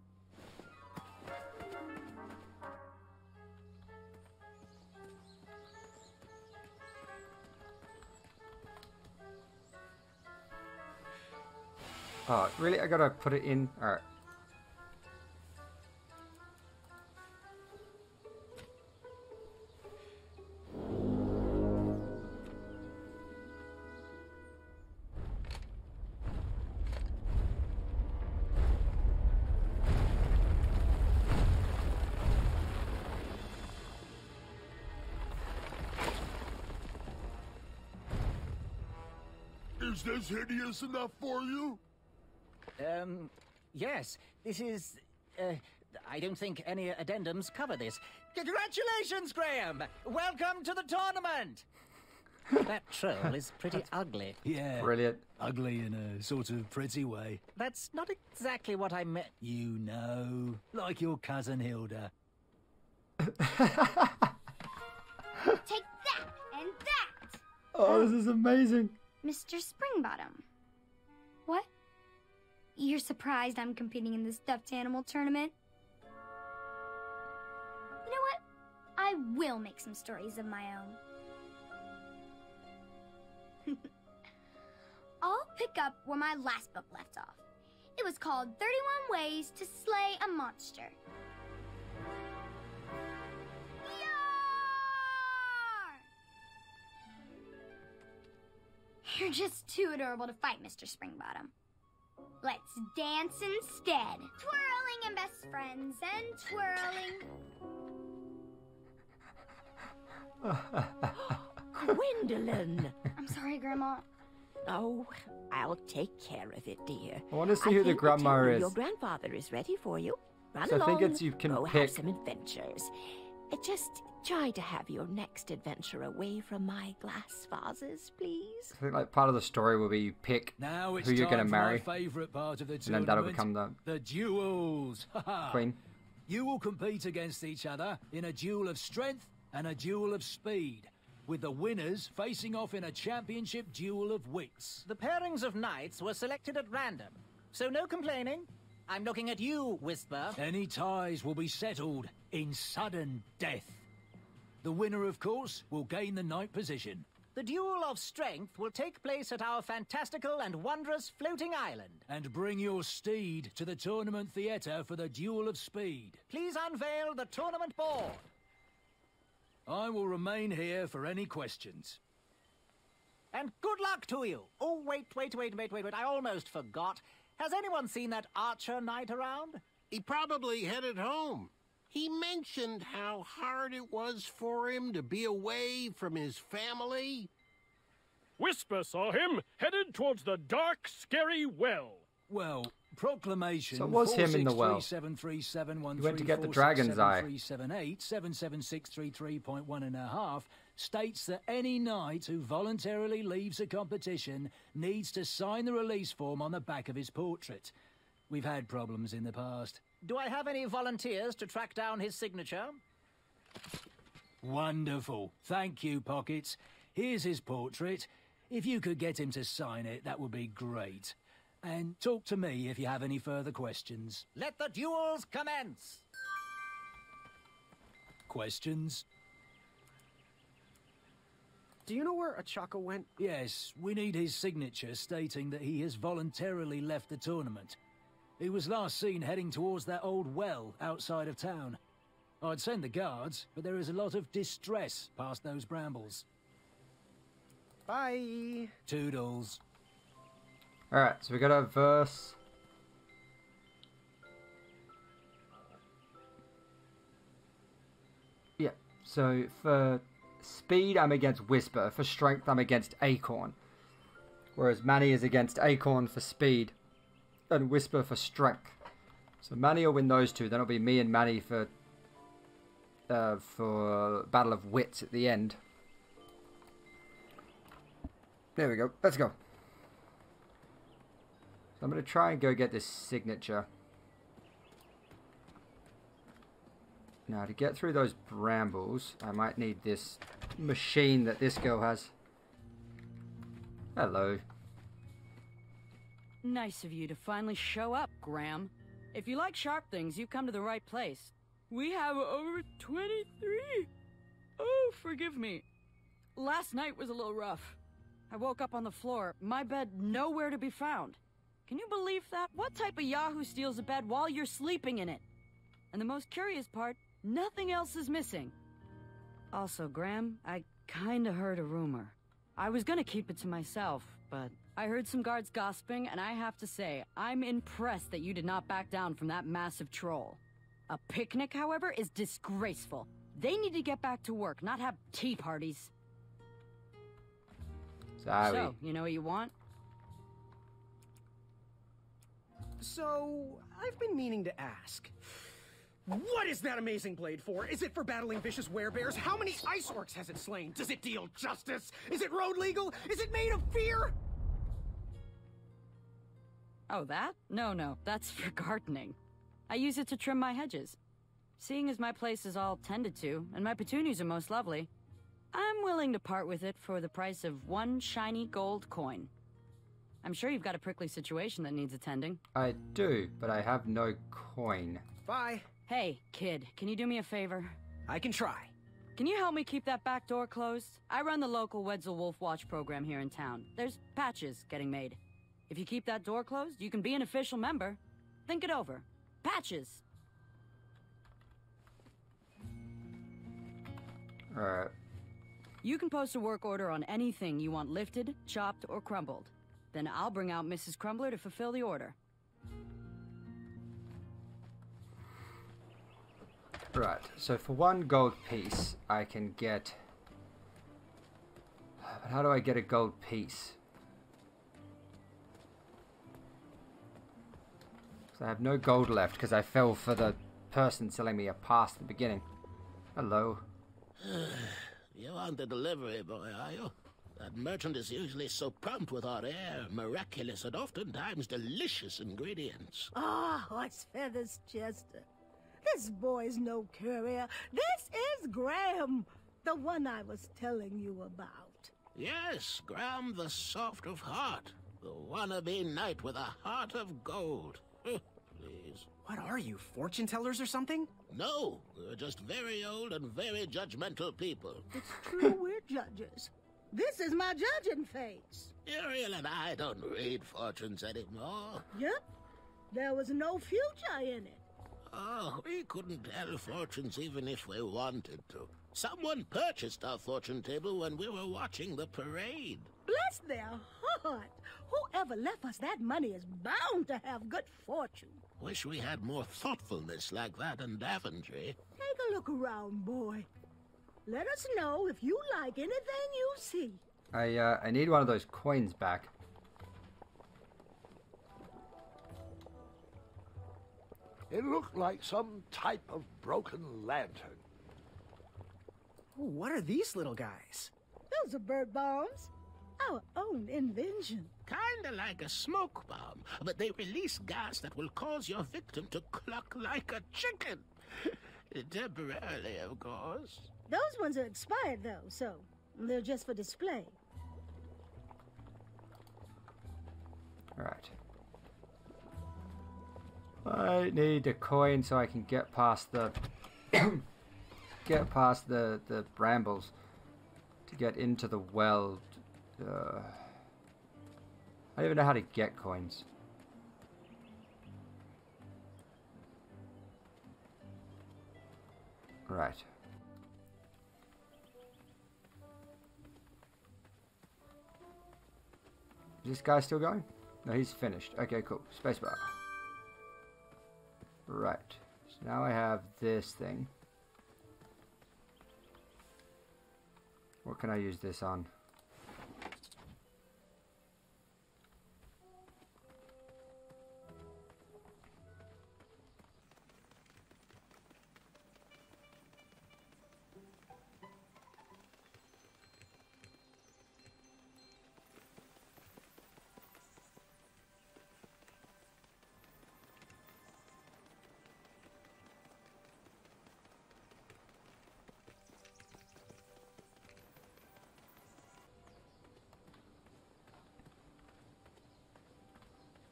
A: Oh, really? I gotta put it in? Alright.
O: Is this hideous enough for you?
J: Yes. This is... I don't think any addendums cover this. Congratulations, Graham! Welcome to the tournament! That troll is pretty ugly.
H: Yeah.
A: Brilliant.
H: Ugly in a sort of pretty way.
J: That's not exactly what I meant.
H: You know, like your cousin Hilda.
C: Take that and that!
A: Oh, this is amazing.
C: Mr. Springbottom. What? You're surprised I'm competing in the stuffed animal tournament? You know what? I will make some stories of my own. I'll pick up where my last book left off. It was called 31 Ways to Slay a Monster. You're just too adorable to fight, Mr. Springbottom. Let's dance instead. Twirling and best friends and twirling.
D: Gwendolyn!
C: I'm sorry, Grandma.
D: Oh, I'll take care of it, dear.
A: I want to see who the grandma is.
D: Your grandfather is ready for you. Run
A: So I
D: along.
A: think it's you can
D: Go
A: pick.
D: have some adventures. Just try to have your next adventure away from my glass vases, please.
A: I think like part of the story will be you pick
H: Now it's
A: who you're
H: time
A: going to
H: for my
A: marry,
H: favourite part of the
A: and then that'll become
H: the duels.
A: queen.
H: You will compete against each other in a duel of strength and a duel of speed, with the winners facing off in a championship duel of wits.
J: The pairings of knights were selected at random, so no complaining. I'm looking at you, Whisper.
H: Any ties will be settled in sudden death. The winner, of course, will gain the knight position.
J: The duel of strength will take place at our fantastical and wondrous floating island.
H: And bring your steed to the tournament theatre for the duel of speed.
J: Please unveil the tournament board.
H: I will remain here for any questions.
J: And good luck to you. Oh, wait. I almost forgot. Has anyone seen that archer knight around?
M: He probably headed home. He mentioned how hard it was for him to be away from his family.
L: Whisper saw him headed towards the dark, scary well.
H: Well, proclamation.
A: So it was him in the well.
H: 4633713476738
A: He went to get the dragon's eye.
H: 77633.1.5 states that any knight who voluntarily leaves a competition needs to sign the release form on the back of his portrait. We've had problems in the past.
J: Do I have any volunteers to track down his signature?
H: Wonderful. Thank you, Pockets. Here's his portrait. If you could get him to sign it, that would be great. And talk to me if you have any further questions.
J: Let the duels commence!
H: Questions?
F: Do you know where Achaka went?
H: Yes, we need his signature stating that he has voluntarily left the tournament. He was last seen heading towards that old well outside of town. I'd send the guards, but there is a lot of distress past those brambles.
F: Bye.
H: Toodles.
A: Alright, so we got a verse. Yeah, so for speed, I'm against Whisper. For strength, I'm against Acorn. Whereas Manny is against Acorn for speed and Whisper for strength. So Manny will win those two. Then it'll be me and Manny for Battle of Wits at the end. There we go. Let's go. So I'm going to try and go get this signature. Now, to get through those brambles, I might need this machine that this girl has. Hello.
N: Nice of you to finally show up, Graham. If you like sharp things, you've come to the right place. We have over 23. Oh, forgive me. Last night was a little rough. I woke up on the floor, my bed nowhere to be found. Can you believe that? What type of yahoo steals a bed while you're sleeping in it? And the most curious part, nothing else is missing. Also, Graham, I kinda heard a rumor. I was gonna keep it to myself, but I heard some guards gossiping, and I have to say, I'm impressed that you did not back down from that massive troll. A picnic, however, is disgraceful. They need to get back to work, not have tea parties.
A: Sorry.
N: So, you know what you want?
F: So, I've been meaning to ask. What is that amazing blade for? Is it for battling vicious werebears? How many ice orcs has it slain? Does it deal justice? Is it road legal? Is it made of fear?
N: Oh, that? No, that's for gardening. I use it to trim my hedges. Seeing as my place is all tended to, and my petunias are most lovely, I'm willing to part with it for the price of one shiny gold coin. I'm sure you've got a prickly situation that needs attending.
A: I do, but I have no coin.
F: Bye.
N: Hey, kid, can you do me a favor?
F: I can try.
N: Can you help me keep that back door closed? I run the local Wetzel Wolf Watch program here in town. There's patches getting made. If you keep that door closed, you can be an official member. Think it over. Patches!
A: Alright.
N: You can post a work order on anything you want lifted, chopped, or crumbled. Then I'll bring out Mrs. Crumbler to fulfill the order.
A: Right, so for one gold piece, I can get... But how do I get a gold piece? So I have no gold left because I fell for the person selling me a pass at the beginning. Hello.
M: You want the delivery boy, are you? That merchant is usually so prompt with our air, miraculous, and oftentimes delicious ingredients.
Q: Ah, horse feathers, Chester. This boy's no courier. This is Graham, the one I was telling you about.
M: Yes, Graham the soft of heart. The wannabe knight with a heart of gold. Please.
F: What are you, fortune tellers or something?
M: No, we're just very old and very judgmental people.
Q: It's true, we're judges. This is my judging face.
M: Ariel and I don't read fortunes anymore.
Q: Yep. There was no future in it.
M: Oh, we couldn't tell fortunes even if we wanted to. Someone purchased our fortune table when we were watching the parade.
Q: Bless their heart. Whoever left us that money is bound to have good fortune.
M: Wish we had more thoughtfulness like that in Daventry.
Q: Take a look around, boy. Let us know if you like anything you see.
A: I need one of those coins back.
B: It looked like some type of broken lantern.
F: Oh, what are these little guys?
Q: Those are bird bombs. Our own invention.
M: Kinda like a smoke bomb, but they release gas that will cause your victim to cluck like a chicken. Temporarily, of course.
Q: Those ones are expired, though, so they're just for display.
A: Right. I need a coin so I can get past the the brambles to get into the well. I don't even know how to get coins. Right. Is this guy still going? No, he's finished. Okay, cool. Spacebar. Right. So now I have this thing. What can I use this on?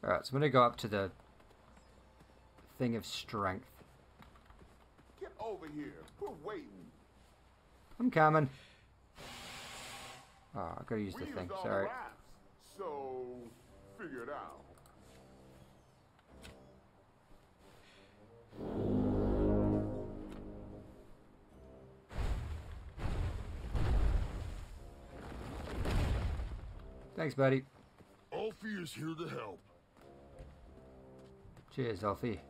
A: Alright, so I'm going to go up to the thing of strength.
O: Get over here. We're waiting.
A: I'm coming. Oh, I gotta use the thing,
O: All
A: sorry.
O: the rafts, so figure it out.
A: Thanks, buddy.
O: Alfie is here to help.
A: Cheers, Alfie.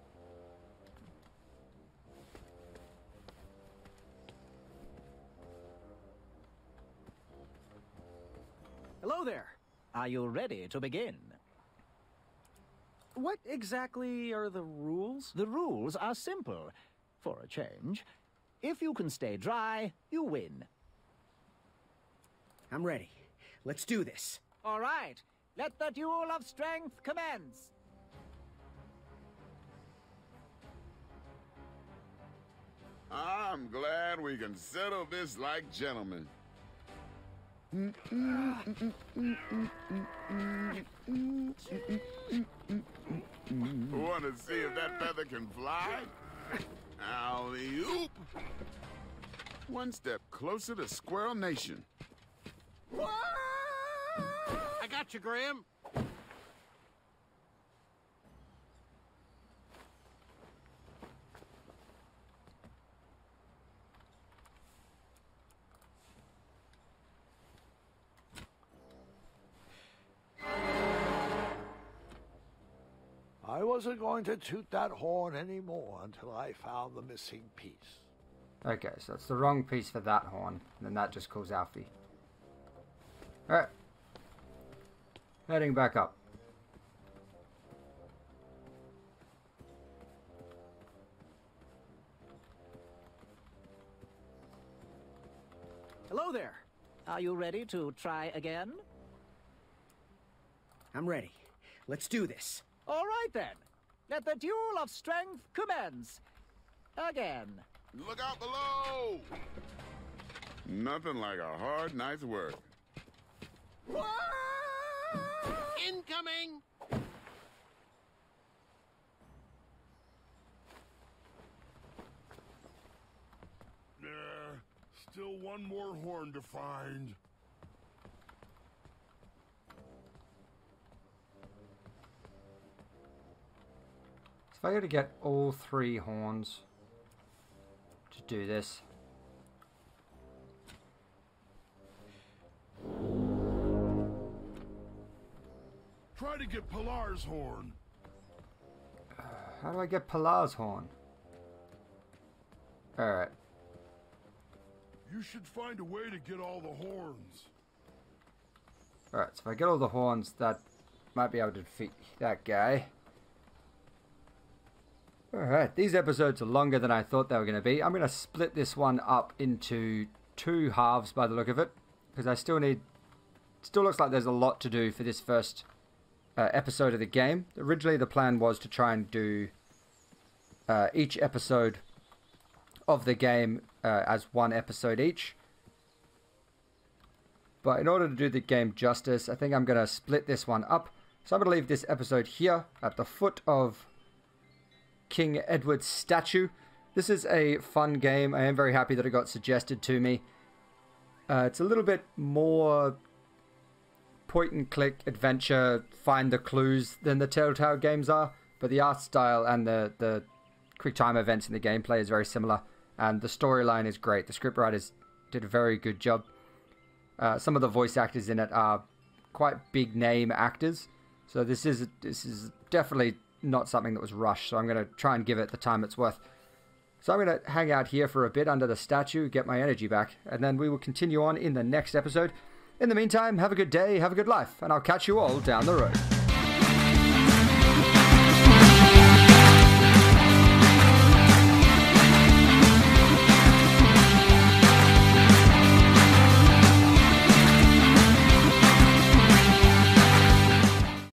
F: Hello there.
J: Are you ready to begin?
L: What exactly are the rules?
J: The rules are simple. For a change, if you can stay dry, you win.
F: I'm ready. Let's do this.
J: All right. Let the duel of strength commence.
K: I'm glad we can settle this like gentlemen. Want to see if that feather can fly? Alley-oop! One step closer to Squirrel Nation.
M: I got you, Graham.
B: I wasn't going to toot that horn anymore until I found the missing piece.
A: Okay, so it's the wrong piece for that horn, and then that just calls Alfie. Alright. Heading back up.
F: Hello there.
J: Are you ready to try again?
F: I'm ready. Let's do this.
J: All right, then. Let the duel of strength commence. Again.
K: Look out below! Nothing like a hard night's work.
M: Incoming!
O: Still one more horn to find.
A: If I got to get all 3 horns to do this.
O: Try to get Pilar's horn.
A: How do I get Pilar's horn? Alright.
O: You should find a way to get all the horns.
A: Alright, so if I get all the horns, that might be able to defeat that guy. Alright, these episodes are longer than I thought they were going to be. I'm going to split this one up into 2 halves by the look of it. Because I still need... Still looks like there's a lot to do for this first episode of the game. Originally the plan was to try and do each episode of the game as 1 episode each. But in order to do the game justice, I think I'm going to split this one up. So I'm going to leave this episode here at the foot of King Edward's statue. This is a fun game. I am very happy that it got suggested to me. It's a little bit more point and click adventure, find the clues than the Telltale games are, but the art style and the quick time events in the gameplay is very similar, and the storyline is great. The scriptwriters did a very good job. Some of the voice actors in it are quite big name actors, so this is definitely not something that was rushed, so I'm going to try and give it the time it's worth. So I'm going to hang out here for a bit under the statue, get my energy back, and then we will continue on in the next episode. In the meantime, have a good day, have a good life, and I'll catch you all down the road.